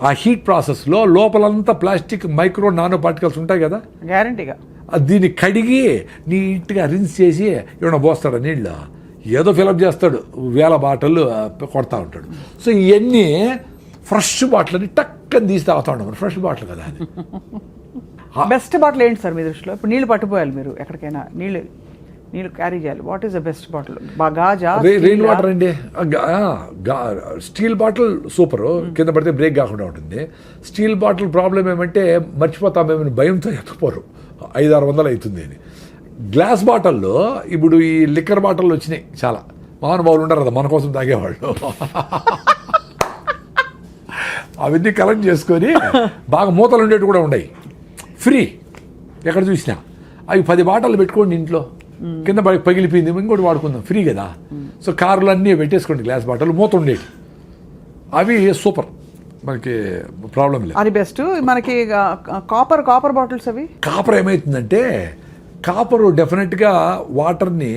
ఆ హీట్ ప్రాసెస్లో లోపలంతా ప్లాస్టిక్ మైక్రో నానో పార్టికల్స్ ఉంటాయి కదా, గ్యారంటీగా దీన్ని కడిగి నీట్గా రిన్స్ చేసి ఏమైనా పోస్తాడు నీళ్ళు, ఏదో ఫిలప్ చేస్తాడు, 1000 బాటిల్ కొడతా ఉంటాడు. సో ఇవన్నీ ఫ్రెష్ బాటిల్ అని టక్కని తీసి తాగుతా ఉంటాం. ఫ్రెష్ బాటిల్ కదా అది. బెస్ట్ బాటిల్ ఏంటి సార్ మీ దృష్టిలో? ఇప్పుడు నీళ్ళు పట్టుకోవాలి, మీరు ఎక్కడికైనా నీళ్ళు క్యారీ చేయాలి, what is the best bottle? Gaza, rain water అండి. స్టీల్ బాటిల్ సూపర్, కింద పడితే బ్రేక్ కాకుండా ఉంటుంది. స్టీల్ బాటిల్ ప్రాబ్లం ఏమంటే మర్చిపోతామేమని భయంతో ఎత్తపోరు, 500-600 అవుతుంది అని. గ్లాస్ బాటిల్లో ఇప్పుడు ఈ లిక్కర్ బాటిల్లో వచ్చినాయి చాలా, మహానుభావులు ఉంటారు కదా మన కోసం తాగేవాళ్ళు. అవన్నీ కలెక్ట్ చేసుకొని బాగా మూతలు ఉండేవి కూడా ఉన్నాయి, ఫ్రీ ఎక్కడ చూసినా. అవి 10 బాటిల్ పెట్టుకోండి ఇంట్లో, కింద పగిలిపోయింది ఇంకోటి వాడుకుందాం, ఫ్రీ కదా. సో కార్లు అన్నీ పెట్టేసుకోండి గ్లాస్ బాటిల్, మూత ఉండేవి. అవి సూపర్, మనకి ప్రాబ్లం లేదు. అది బెస్ట్. మనకి కాపర్ బాటిల్స్, అవి కాపర్ ఏమవుతుందంటే కాపరు డెఫినెట్గా వాటర్ని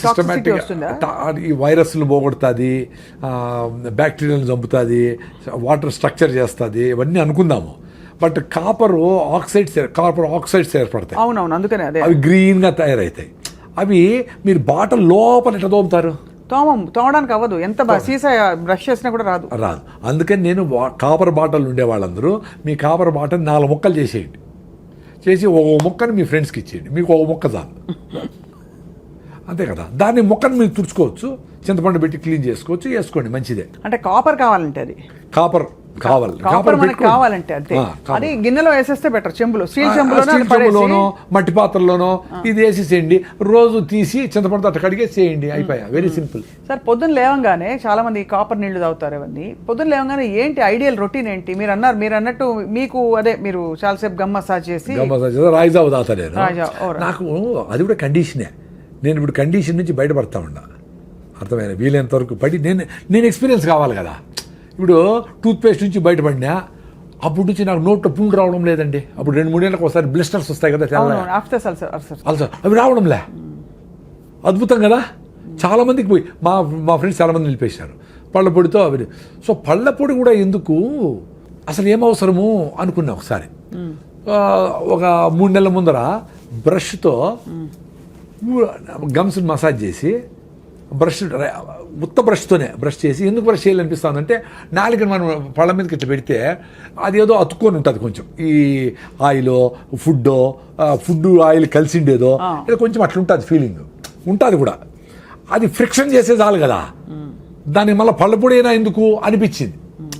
సిస్టమేటిక్గా ఈ వైరస్లు పోగొడుతుంది, బ్యాక్టీరియాలను చంపుతుంది, వాటర్ స్ట్రక్చర్ చేస్తుంది, ఇవన్నీ అనుకుందాము. బట్ కాపర్ ఆక్సైడ్స్ ఏర్పడతాయి. అవునవును, అందుకనే అవి గ్రీన్గా తయారవుతాయి. అవి మీరు బాటిల్ లోపల ఎట్లా తోముతారు? తోమడానికి అవ్వదు, ఎంత సీసా బ్రష్ చేసినా కూడా రాదు. అందుకని నేను కాపర్ బాటిల్ ఉండే వాళ్ళందరూ మీ కాపర్ బాటిల్ 4 ముక్కలు చేసేయండి, చేసి ఒక ముక్కని మీ ఫ్రెండ్స్కి ఇచ్చేయండి, మీకు ఒక ముక్క చాలు. అంతే కదా. దాన్ని ముక్కను మీరు తుడుచుకోవచ్చు, చింతపండు పెట్టి క్లీన్ చేసుకోవచ్చు, వేసుకోండి, మంచిదే. అంటే కాపర్ కావాలంటే అది కాపర్ కావాలి. కాపర్ మనకి కావాలంటే అంతే. అది గిన్నెలో వేసేస్తే బెటర్. చెంబులో, స్టీల్ చెంబులోనో మట్టి పాత్రలోనో ఇది వేసేసేయండి. రోజు తీసి చింతపండు అట్ట కడిగేసేయండి, అయిపోయా. Very simple. సార్ పొద్దున్న లేవంగానే చాలా మంది కాపర్ నీళ్లు తాగుతారు. అవన్నీ పొద్దున్న లేవంగానే ఏంటి ఐడియల్ రొటీన్ ఏంటి? మీరు అన్నట్టు మీకు అదే మీరు చాలాసేపు గమ్ మసాజ్ చేసి రాయిజావు తాగుతా నేను. నాకు అది కూడా కండిషనే. నేను ఇప్పుడు కండిషన్ నుంచి బయటపడతా ఉన్నా, అర్థమైన వీలైనంత వరకు పడి నేను ఎక్స్పీరియన్స్ కావాలి కదా. ఇప్పుడు టూత్పేస్ట్ నుంచి బయటపడినా అప్పటి నుంచి నాకు నోట్లో పుండు రావడం లేదండి. అప్పుడు 2-3 ఏళ్ళకి ఒకసారి బ్లిస్టర్స్ వస్తాయి కదా, అల్సర్, అవి రావడంలే. అద్భుతం కదా. చాలామందికి పోయి మా ఫ్రెండ్స్ చాలామంది నిలిపేశారు పళ్ళ పొడితో అవి. సో పళ్ళ పొడి కూడా ఎందుకు, అసలు ఏమవసరము అనుకున్నా ఒకసారి. ఒక 3 నెలల ముందర బ్రష్తో గమ్స్ మసాజ్ చేసి ఉత్త బ్రష్తోనే బ్రష్ చేసి, ఎందుకు బ్రష్ చేయాలనిపిస్తుందంటే నాలుగని మనం పళ్ళ మీదకి ఇట్లా పెడితే అది ఏదో అతుక్కొని ఉంటుంది కొంచెం, ఈ ఆయిల్ ఫుడ్ ఆయిల్ కలిసిండేదో ఏదో కొంచెం అట్లా ఉంటుంది, ఫీలింగ్ ఉంటుంది కూడా. అది ఫ్రిక్షన్ చేసే చాలు కదా, దానికి మళ్ళీ పళ్ళపొడి అయినా ఎందుకు అనిపించింది.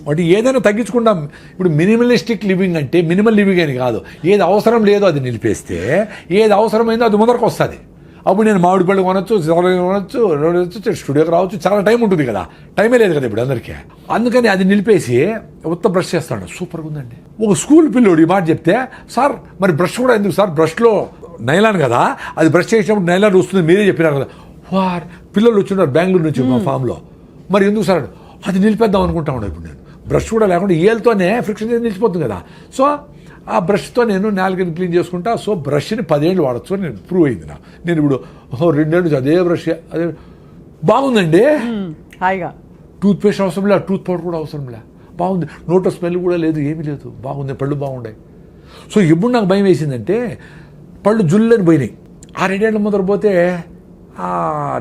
అంటే ఏదైనా తగ్గించుకుంటాం. ఇప్పుడు మినిమలిస్టిక్ లివింగ్ అంటే మినిమల్ లివింగ్ అని కాదు, ఏది అవసరం లేదో అది నిలిపేస్తే ఏది అవసరమైందో అది ముందరకు వస్తుంది. అప్పుడు నేను మామిడి పళ్ళు కొనొచ్చు, స్టూడియోకి రావచ్చు, చాలా టైం ఉంటుంది కదా, టైమే లేదు కదా ఇప్పుడు అందరికీ. అందుకని అది నిలిపేసి ఉత్త బ్రష్ చేస్తాడు. సూపర్గా ఉందండి. ఒక స్కూల్ పిల్లోడు ఈ మాట చెప్తే, సార్ మరి బ్రష్ కూడా ఎందుకు సార్, బ్రష్లో నైలాన్ కదా, అది బ్రష్ చేసినప్పుడు నైలాన్ వస్తుంది మీరే చెప్పినారు కదా. వార్ పిల్లలు వచ్చిన్నారు బెంగళూరు నుంచి మా ఫామ్లో, మరి ఎందుకు సార్ అది నిలిపేద్దాం అనుకుంటా ఉన్నాను. ఇప్పుడు నేను బ్రష్ కూడా లేకుండా ఏళ్ళతోనే ఫ్రిక్షన్ చేసి నిలిచిపోతుంది కదా. సో ఆ బ్రష్తో నేను నాలుగని క్లీన్ చేసుకుంటా. సో బ్రష్ని 10 ఏళ్ళు వాడచ్చు అని నేను ప్రూవ్ అయింది. నేను ఇప్పుడు 2 ఏళ్ళు అదే బ్రష్, అదే బాగుందండి. హాయిగా టూత్పేస్ట్ అవసరం లే, టూత్ పౌడర్ కూడా అవసరం లే, బాగుంది. నోట్లో స్మెల్ కూడా లేదు, ఏమీ లేదు, బాగుంది, పళ్ళు బాగున్నాయి. సో ఎప్పుడు నాకు భయం వేసిందంటే పళ్ళు జుల్లని పోయినాయి. 6-7 ఏళ్ళ ముందర పోతే ఆ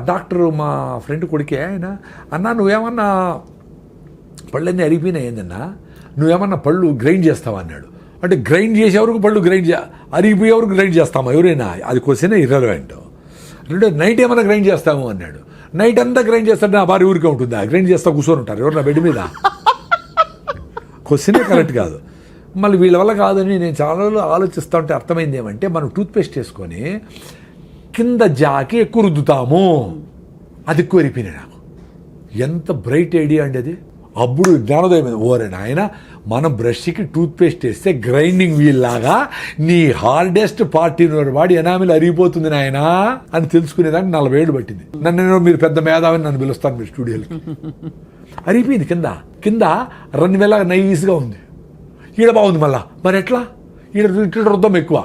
డాక్టరు మా ఫ్రెండ్ కొడుకే ఆయన, అన్నా నువ్వేమన్నా పళ్ళన్నీ అరిగిపోయినాయి ఏందన్నా, నువ్వేమన్నా పళ్ళు గ్రైండ్ చేస్తావా అన్నాడు. అంటే గ్రైండ్ చేసేవరకు పళ్ళు అరిగిపోయేవరకు గ్రైండ్ చేస్తామా ఎవరైనా, అది క్వశ్చన్ ఇర్రెలవెంట్. రెండో నైట్ ఏమైనా గ్రైండ్ చేస్తాము అన్నాడు. నైట్ అంతా గ్రైండ్ చేస్తాడు, నా భార్య ఊరికే ఉంటుందా, గ్రైండ్ చేస్తా కూర్చొని ఉంటారు ఎవరు నా బెడ్ మీద. క్వశ్చనే కరెక్ట్ కాదు. మళ్ళీ వీళ్ళ వల్ల కాదని నేను చాలా రోజులు ఆలోచిస్తూ ఉంటే అర్థమైంది ఏమంటే, మనం టూత్పేస్ట్ వేసుకొని కింద జాకి ఎక్కువ రుద్దుతాము, అది ఎక్కువ ఎరిపోయినాయి నాకు. ఎంత బ్రైట్ ఐడియా అండి అది. అప్పుడు జ్ఞానోదయం మీద ఓరే నాయన, మనం బ్రష్కి టూత్పేస్ట్ వేస్తే గ్రైండింగ్ వీల్ లాగా నీ హార్డెస్ట్ పార్టీ వాడి ఎనామిల్ అరిగిపోతుంది నాయనా అని తెలుసుకునేదానికి 40 ఏళ్ళు పట్టింది. నన్ను మీరు పెద్ద మేధావిని నన్ను పిలుస్తాను మీరు స్టూడియోకి. అరిగిపోయింది కింద రన్వేలాగా నైస్గా ఉంది, ఈడ బాగుంది. మళ్ళా మరి ఎట్లా ఈడ రుద్దం ఎక్కువ,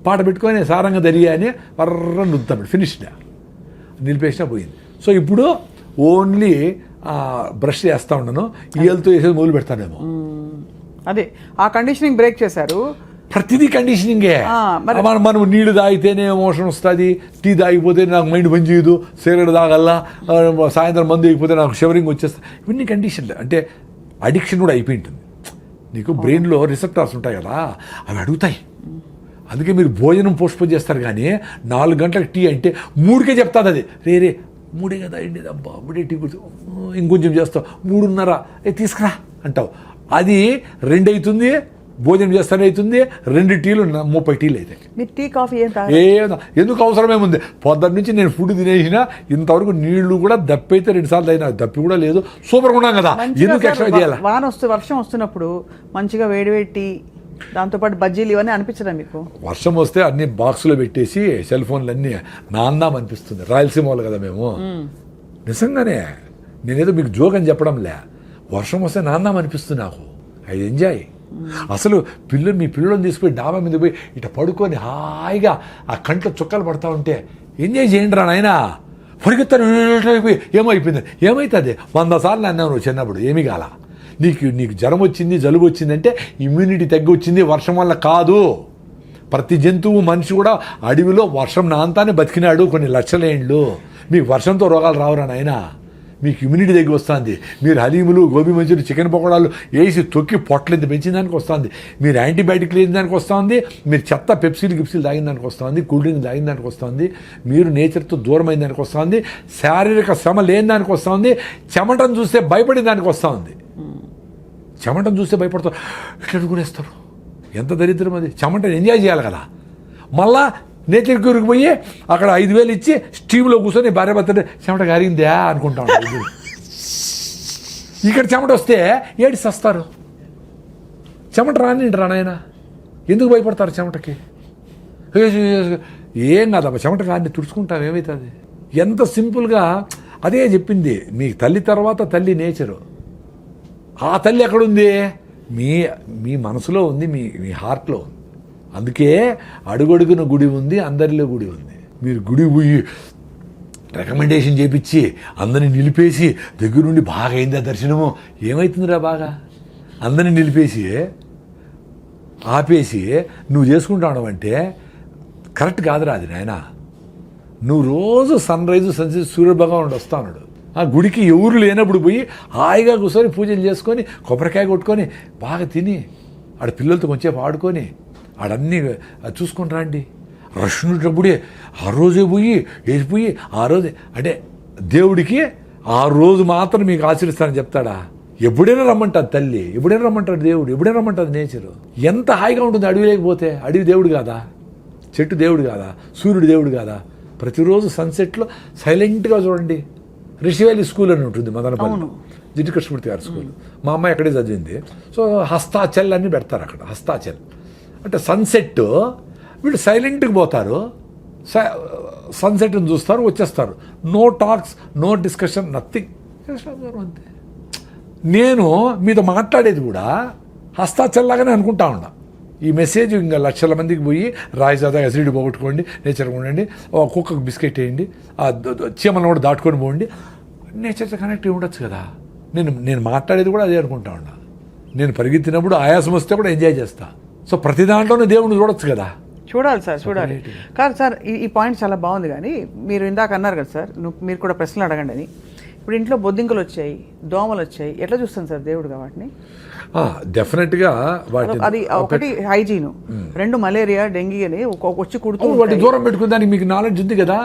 పాట పెట్టుకొని సారంగా దరియా అని వర్రని రుద్దాం, ఫినిష్డ్, నిలిపేసినా పోయింది. సో ఇప్పుడు ఓన్లీ బ్రష్ చేస్తూ ఉన్నాను, ఈయలతో వేసేది మొదలు పెడతానేమో. అదే ఆ కండిషనింగ్ బ్రేక్ చేశారు. ప్రతిదీ కండిషనింగే. మనం నీళ్లు తాగితేనే ఎమోషన్ వస్తుంది, టీ తాగిపోతే నాకు మైండ్ పని చేయదు, సిగరెట్ తాగల్లా, సాయంత్రం మందు అయిపోతే నాకు షవరింగ్ వచ్చేస్తుంది. ఇవన్నీ కండిషన్లు. అంటే అడిక్షన్ కూడా అయిపోయి ఉంటుంది. నీకు బ్రెయిన్లో రిసెప్టార్స్ ఉంటాయి కదా, అవి అడుగుతాయి. అందుకే మీరు భోజనం పోస్ట్పోన్ చేస్తారు, కానీ 4 గంటలకు టీ అంటే 3కే చెప్తాది అది, రే 3 కదా అయింది అబ్బా, అప్పుడే టీ కూర్చో, ఇంకొంచెం చేస్తావు, 3:30 తీసుకురా అంటావు, అది 2 అవుతుంది, భోజనం చేస్తానే అవుతుంది, 2 టీలు 30 టీలు అవుతాయి. మీరు టీ కాఫీ ఎందుకు అవసరమేముంది, పొద్దున్న నుంచి నేను ఫుడ్ తినేసిన, ఇంతవరకు నీళ్లు కూడా దప్పైతే 2 సార్లు అయినా, దప్పి కూడా లేదు, సూపర్గా ఉన్నాం కదా, ఎందుకు ఎక్స్ట్రా చేయాలి. వర్షం వస్తున్నప్పుడు మంచిగా వేడివేడి టీ, దాంతోపాటు బజ్జీలు ఇవన్నీ అనిపించదా మీకు? వర్షం వస్తే అన్ని బాక్సులో పెట్టేసి సెల్ ఫోన్లు అన్నీ నాందాం అనిపిస్తుంది. రాయలసీమ వాళ్ళు కదా మేము, నిజంగానే నేనేదో మీకు జోక్ అని చెప్పడంలే, వర్షం వస్తే నాందాం అనిపిస్తుంది నాకు. I enjoy. అసలు మీ పిల్లలను తీసుకుపోయి డాబా మీద పోయి ఇట్లా పడుకొని హాయిగా ఆ కంట్లో చుక్కలు పడతా ఉంటే ఎంజాయ్ చేయండి రా నాయనా. పరిగెత్తాను ఏమైపోయింది, ఏమవుతుంది 100 సార్లు అన్నావు నువ్వు చిన్నప్పుడు, ఏమీ కాల. నీకు జ్వరం వచ్చింది, జలుబు వచ్చిందంటే ఇమ్యూనిటీ తగ్గి వచ్చింది, వర్షం వల్ల కాదు. ప్రతి జంతువు, మనిషి కూడా అడవిలో వర్షం నాంతానే బతికినాడు కొన్ని లక్షల ఏళ్ళు. మీకు వర్షంతో రోగాలు రావురా నాయనా, మీకు ఇమ్యూనిటీ తగ్గి వస్తుంది. మీరు హలీములు, గోబీ మంచూరి, చికెన్ పకోడాలు వేసి తొక్కి పొట్లెంత పెంచిన దానికి వస్తుంది, మీరు యాంటీబయాటిక్ లేని దానికి వస్తుంది, మీరు చెత్త పెప్సీలు తాగిన దానికి వస్తుంది, కూల్ డ్రింక్ తాగిన దానికి వస్తుంది, మీరు నేచర్తో దూరమైన దానికి వస్తుంది, శారీరక శ్రమ లేని దానికి వస్తుంది, చెమటను చూస్తే భయపడిన దానికి వస్తుంది. చెమటను చూస్తే భయపడతారు, ఇట్లా అడుగునేస్తారు. ఎంత దరిద్రం అది. చెమటను ఎంజాయ్ చేయాలి కదా. మళ్ళా నేచర్ క్యూర్కి పోయి అక్కడ 5,000 ఇచ్చి స్టీమ్లో కూర్చొని భార్య భర్త చెమట గారిందా అనుకుంటా ఉంటారు. ఇక్కడ చెమట వస్తే ఏడి సస్తారు. చెమట రానాయన, ఎందుకు భయపడతారు చెమటకి? ఏం కాదమ్మా, చెమట రాని తుడుచుకుంటాం, ఏమవుతుంది? ఎంత సింపుల్గా. అదే చెప్పింది, మీ తల్లి తర్వాత తల్లి నేచరు. ఆ తల్లి ఎక్కడుంది? మీ మనసులో ఉంది, మీ హార్ట్లో ఉంది. అందుకే అడుగడుగున గుడి ఉంది, అందరిలో గుడి ఉంది. మీరు గుడి పోయి రికమెండేషన్ చేపించి అందరిని నిలిపేసి దగ్గరుండి బాగా అయిందా దర్శనము, ఏమవుతుందిరా బాగా? అందరిని నిలిపేసి ఆపేసి నువ్వు చేసుకుంటావు అంటే కరెక్ట్ కాదురా అది నాయన. నువ్వు రోజు సన్ రైజు సన్సెట్ సూర్యభగవానుడు వస్తాడు. ఆ గుడికి ఎవరు లేనప్పుడు పోయి హాయిగా కూర్చొని పూజలు చేసుకొని కొబ్బరికాయ కొట్టుకొని బాగా తిని ఆడ పిల్లలతో కొంచెంసేపు ఆడుకొని ఆడన్నీ చూసుకొని రండి. రష్ ఉన్నప్పుడే ఆ రోజే పోయి వేసిపోయి ఆ రోజే అంటే దేవుడికి ఆ రోజు మాత్రం మీకు ఆచరిస్తానని చెప్తాడా? ఎప్పుడైనా రమ్మంటుంది తల్లి, ఎప్పుడైనా రమ్మంటాడు దేవుడు, ఎప్పుడైనా రమ్మంటుంది నేచరు. ఎంత హాయిగా ఉంటుంది అడవి లేకపోతే. అడవి దేవుడు కాదా? చెట్టు దేవుడు కాదా? సూర్యుడు దేవుడు కాదా? ప్రతిరోజు సన్సెట్లో సైలెంట్గా చూడండి. రిషివేలి స్కూల్ అని ఉంటుంది మదనపల్లి, జిడ్డు కృష్ణమూర్తి గారి స్కూల్. మా అమ్మాయి అక్కడే చదివింది. సో హస్తాచల్ అని పెడతారు అక్కడ. హస్తాచల్ అంటే సన్సెట్. వీళ్ళు సైలెంట్గా పోతారు, సన్సెట్ని చూస్తారు, వచ్చేస్తారు. No talks, no discussion, nothing. అంతే. నేను మీతో మాట్లాడేది కూడా హస్తాచల్లాగానే అనుకుంటా ఉన్నా. ఈ మెసేజ్ ఇంకా లక్షల మందికి పోయి రాయి సాదా ఎసిడిటీ పోగొట్టుకోండి, నేచర్గా ఉండండి, కుక్కకు బిస్కెట్ వేయండి, ఆ చీమలను కూడా దాటుకొని పోండి, నేచర్తో కనెక్ట్ ఉండొచ్చు కదా. నేను మాట్లాడేది కూడా అదే అనుకుంటా ఉన్నా. నేను పరిగెత్తినప్పుడు ఆయాసం వస్తే కూడా ఎంజాయ్ చేస్తా. సో ప్రతి దాంట్లోనే దేవుడిని చూడొచ్చు కదా. చూడాలి సార్, చూడాలి. కాదు సార్, ఈ పాయింట్ చాలా బాగుంది. కానీ మీరు ఇందాక అన్నారు కదా సార్, మీరు కూడా ప్రశ్నలు అడగండి అని. ఇప్పుడు ఇంట్లో బొద్దింకలు వచ్చాయి, దోమలు వచ్చాయి, ఎట్లా చూస్తాను సార్ దేవుడుగా వాటిని? డెఫినెట్గా అది ఒకటి హైజీన్, 2 మలేరియా డెంగీ అని వచ్చి కుడుతూ వాటి దూరం పెట్టుకుని దానికి మీకు నాలెడ్జ్ ఉంది కదా.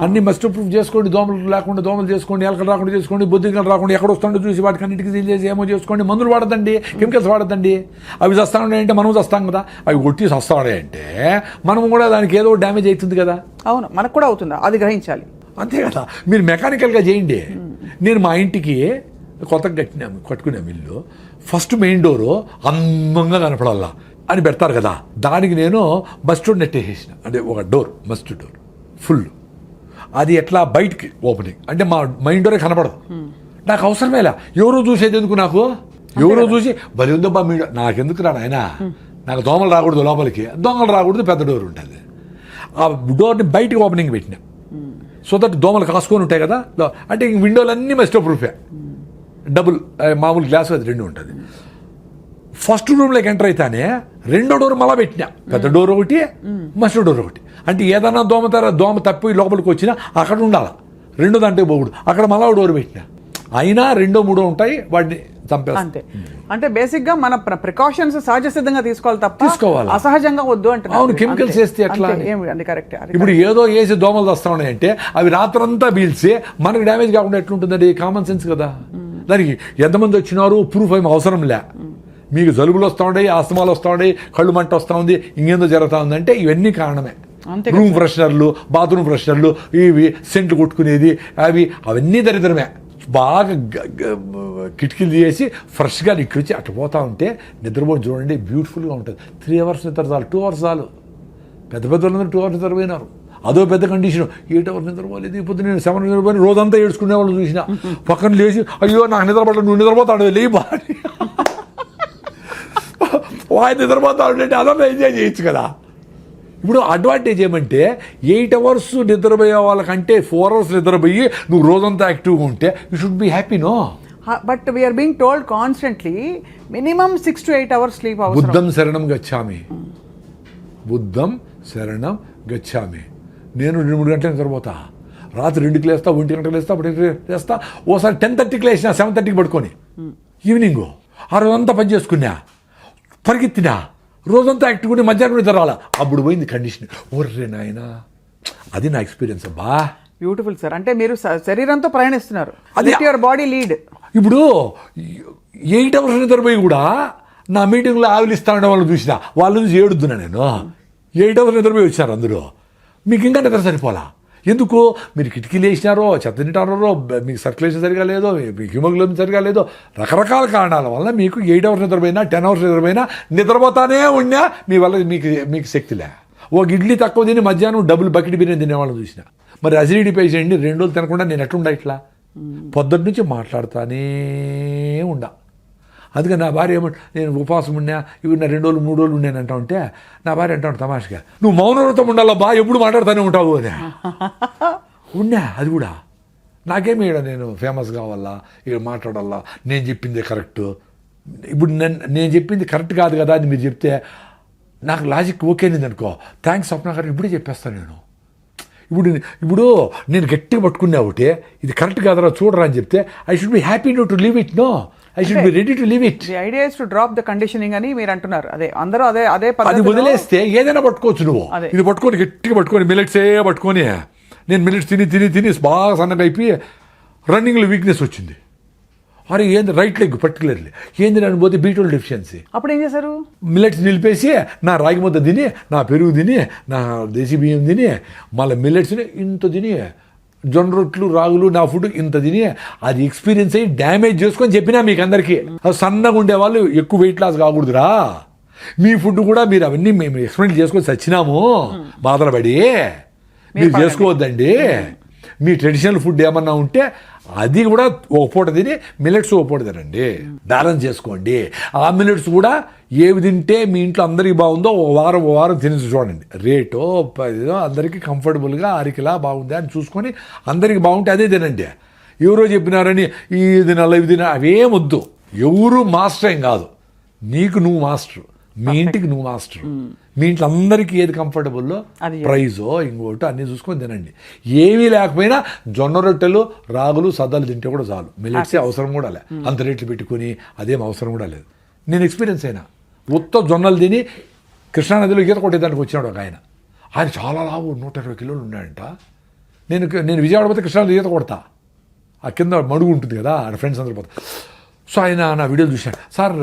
అన్ని మస్ట్ ప్రూఫ్ చేసుకోండి, దోమలు లేకుండా దోమలు చేసుకోండి, ఎలకలు రాకుండా చేసుకోండి, బొద్దింకలు రాకుండా ఎక్కడ వస్తుండో చూసి వాటికి అన్నిటికీ చేసి ఏమో చేసుకోండి. మందులు వాడదండి, కెమికల్స్ వాడద్దండి. అవి చస్తా ఉన్నాయంటే మనం చస్తాం కదా. అవి కొట్టి చస్తా ఉన్నాయంటే మనం కూడా దానికి ఏదో డ్యామేజ్ అవుతుంది కదా. అవును, మనకు కూడా అవుతుందా అది గ్రహించాలి. అంతే కదా. మీరు మెకానికల్గా చేయండి. నేను మా ఇంటికి కొత్తగా కట్టుకున్నాం ఇల్లు. ఫస్ట్ మెయిన్ డోరు అందంగా కనపడాలా అని పెడతారు కదా. దానికి నేను మస్టర్డ్ నెట్ వేసేసిన. అంటే ఒక డోర్, మస్టర్డ్ డోర్ ఫుల్. అది ఎట్లా బయటికి ఓపెనింగ్ అంటే మా మెయిన్ డోరే కనపడదు. నాకు అవసరమేలా. ఎవరో చూసేది ఎందుకు నాకు? ఎవరో చూసి బలి ఉందో బా మీ నాకెందుకు రా నాయన. నాకు దోమలు రాకూడదు లోపలికి, దొంగలు రాకూడదు, పెద్ద డోర్ ఉంటుంది. ఆ డోర్ని బయటికి ఓపెనింగ్ పెట్టినా. సో దట్ దోమలు కాసుకొని ఉంటాయి కదా. అంటే ఇంక విండోలన్నీ మస్టో ప్రూఫే. డబుల్ మామూలు గ్లాస్ అది 2 ఉంటుంది. ఫస్ట్ రూమ్లోకి ఎంటర్ అయితేనే 2వ డోర్ మళ్ళా పెట్టినా. పెద్ద డోర్ ఒకటి, మస్టో డోర్ ఒకటి. అంటే ఏదన్నా దోమ తప్పి లోపలికి వచ్చినా అక్కడ ఉండాలి. 2వ దాంట్లో పోకూడదు. అక్కడ మళ్ళా డోర్ పెట్టినా. అయినా 2, 3 ఉంటాయి, వాటిని చంపేస్తాం. అంతే. అంటే బేసిక్ గా మన ప్రికాషన్స్ సహజ సిద్ధంగా తీసుకోవాలి తప్ప అసహజంగా వద్దు అంటే. అవును, కెమికల్స్ వేస్తే ఎట్లా? కరెక్ట్. ఇప్పుడు ఏదో వేసి దోమలు వస్తా ఉన్నాయంటే అవి రాత్రంతా పీల్చి మనకు డ్యామేజ్ కాకుండా ఎట్లుంటుందండి? కామన్ సెన్స్ కదా. దానికి ఎంతమంది వచ్చినారు ప్రూఫ్ ఏమి అవసరం లే. మీకు జలుబులు వస్తూ ఉంటాయి, ఆస్తమాలు వస్తూ ఉంటాయి, కళ్ళు మంట వస్తూ ఉంది, ఇంకేందో జరుగుతూ ఉందంటే ఇవన్నీ కారణమే. రూమ్ ఫ్రెషనర్లు, బాత్రూమ్ ఫ్రెషనర్లు, ఇవి సెంట్లు కొట్టుకునేది, అవన్నీ దరిద్రమే. బాగా కిటికీలు తీసి ఫ్రెష్గా ఇక్కడికి అట్లా పోతూ ఉంటే నిద్రపోయి చూడండి, బ్యూటిఫుల్గా ఉంటుంది. 3 అవర్స్ నిద్ర చాలు, 2 అవర్స్ చాలు. పెద్ద వాళ్ళందరూ 2 అవర్స్ నిద్రపోయినారు. అదో పెద్ద కండిషన్. 8 అవర్స్ నిద్రపోలేదు. ఇప్పుడు నేను 7 నిద్రపోయి రోజంతా ఏడ్చుకునే వాళ్ళు చూసిన. పక్కన లేచి అయ్యో నాకు నిద్రపడలేదు, నువ్వు నిద్రపోతాడు లే బాడీ. వాయి నిద్రపోతాడు అంటే అదన్నా ఎంజాయ్ చేయొచ్చు కదా. ఇప్పుడు అడ్వాంటేజ్ ఏమంటే 8 అవర్స్ నిద్రపోయే వాళ్ళకంటే 4 అవర్స్ నిద్రపోయి నువ్వు రోజంతా యాక్టివ్గా ఉంటే you should be happy. No, but we are being told constantly minimum 6 to 8 hours sleep అవసరం. బుద్ధం శరణం గచ్చామి, బుద్ధం శరణం గచ్చామి. నేను 2-3 గంటలు నిద్రపోతా. రాత్రి 2కి లేస్తా, 1 గంటలకు లేస్తా, 1 లేస్తా. ఓసారి 10:30కి లేచినా, 7:30కి పడుకొని ఈవినింగ్ ఆ రోజంతా పని చేసుకున్నా, పరిగెత్తినా, రోజంతా యాక్టివ్ ఉండి మధ్యాహ్నం నిద్ర రాలా. అప్పుడు పోయింది కండిషన్. ఓర్రే నాయన, అది నా ఎక్స్పీరియన్స్ అబ్బా. Beautiful sir. అంటే మీరు శరీరంతో ప్రయాణిస్తున్నారు, అది- యువర్ బాడీ లీడ్. ఇప్పుడు 8 hours నిద్రపోయి కూడా నా మీటింగ్లో ఆవిలు ఇస్తా ఉండే వాళ్ళని చూసిన వాళ్ళ నుంచి ఏడుద్దున్నా నేను. 8 hours నిద్రపోయి వచ్చారు అందరూ. మీకు ఇంకా నిద్ర సరిపోలా. ఎందుకు? మీరు కిటికీలు వేసినారో, చెత్త తింటారో, మీకు సర్క్యులేషన్ సరిగా లేదో, మీకు హిమోగ్లోబిన్ సరిగా లేదో, రకరకాల కారణాల వల్ల మీకు 8 hours నిద్రపోయినా 10 hours నిద్రపోయినా నిద్రపోతానే ఉన్నా మీ వల్ల మీకు శక్తిలే. ఒక ఇడ్లీ తక్కువ తిని మధ్యాహ్నం డబుల్ బకెట్ బిర్యానీ తినేవాళ్ళని చూసిన. మరి అసిడిటీ పేషెంట్ని 2 రోజులు తినకుండా నేను ఎట్లుండా ఇట్లా పొద్దున్న నుంచి మాట్లాడుతానే ఉండా. అందుకని నా భార్య ఏమంటే నేను ఉపవాసం ఉన్నా ఇవి నా 2 రోజులు 3 రోజులు ఉన్నాను అంటా ఉంటే నా భార్య అంటాను తమాషగా, నువ్వు మౌనవ్రతం ఉండాలా బా, ఎప్పుడు మాట్లాడుతూనే ఉంటావు అని. ఉన్నా అది కూడా నాకేమి ఇక్కడ నేను ఫేమస్ కావాలా, ఇక్కడ మాట్లాడాలా, నేను చెప్పింది కరెక్ట్. ఇప్పుడు నేను చెప్పింది కరెక్ట్ కాదు కదా అని మీరు చెప్తే నాకు లాజిక్ ఓకేనింది అనుకో, థ్యాంక్స్ స్వప్న గారు ఇప్పుడే చెప్పేస్తాను నేను. ఇప్పుడు నేను గట్టిగా పట్టుకున్నా ఒకటి, ఇది కరెక్ట్ కాదరా చూడరా అని చెప్తే I should be happy to leave it. No, I should be ready to leave it. The idea is to drop the conditioning అని మీరు అంటున్నారు. అదే అందరూ అదే అది పద్ధతిలో వదిలేస్తే ఏదైనా పట్టుకోవచ్చు నువ్వు. అదే. ఇది పట్టుకొని గట్టిగా పట్టుకొని మిల్లెట్సే పట్టుకొని నేను మిల్లెట్స్ తిని బాగా సన్నగా అయిపోయి రన్నింగ్లో వీక్నెస్ వచ్చింది. అరే ఏంది రైట్ లెగ్ పర్టికులర్లీ ఏంది నన్ను పోతే B12 డెఫిషియన్సీ. అప్పుడు ఏం చేశారు? మిల్లెట్స్ నిలిపేసి నా రాగి ముద్ద తిని, నా పెరుగు తిని, నా దేశీ బియ్యం తిని, మళ్ళీ మిల్లెట్స్ని ఇంత తిని, జొన్న రొట్లు రాగులు నా ఫుడ్ ఇంత తిని అది ఎక్స్పీరియన్స్ అయ్యి డ్యామేజ్ చేసుకొని చెప్పినా మీకు అందరికీ. సన్నగా ఉండేవాళ్ళు ఎక్కువ వెయిట్ లాస్ కాకూడదురా, మీ ఫుడ్ కూడా మీరు అవన్నీ మేము ఎక్స్పెరిమెంట్ చేసుకొని చచ్చినాము బాధపడి మీరు చేసుకోవద్దండి. మీ ట్రెడిషనల్ ఫుడ్ ఏమన్నా ఉంటే అది కూడా ఒక పూట తిని మిల్లెట్స్ ఒక పూట తినండి, బ్యాలెన్స్ చేసుకోండి. ఆ మిల్లెట్స్ కూడా ఏవి తింటే మీ ఇంట్లో అందరికీ బాగుందో ఒక వారం తిని చూడండి. రేటో ఏదో అందరికీ కంఫర్టబుల్గా అరికిలా బాగుంది అని చూసుకొని అందరికీ బాగుంటే అదే తినండి. ఎవరో చెప్పినారని ఇది నల్ల ఇవి తిన అవేం వద్దు. ఎవరు మాస్టర్ ఏం కాదు, నీకు నువ్వు మాస్టర్, మీ ఇంటికి నువ్వు మాస్టర్. మీ ఇంట్లో అందరికీ ఏది కంఫర్టబుల్లో ప్రైజో ఇంకోటో అన్నీ చూసుకొని తినండి. ఏమీ లేకపోయినా జొన్న రొట్టెలు రాగులు సద్దలు తింటే కూడా చాలు. మిల్లెట్సే అవసరం కూడా లే, అంత రేట్లు పెట్టుకుని అదేం అవసరం కూడా లేదు. నేను ఎక్స్పీరియన్స్ అయినా ఉత్త జొన్నలు తిని కృష్ణానదిలో ఈత కొట్టేదానికి వచ్చినాడు ఒక ఆయన చాలా లావు 120 కిలోలు ఉన్నాడంట. నేను విజయవాడ పోతే కృష్ణానది ఈత కొడతా, ఆ కింద మడుగు ఉంటుంది కదా, ఆ ఫ్రెండ్స్ అందరూ పోతా. సో ఆయన నా వీడియోలు చూశాను, సార్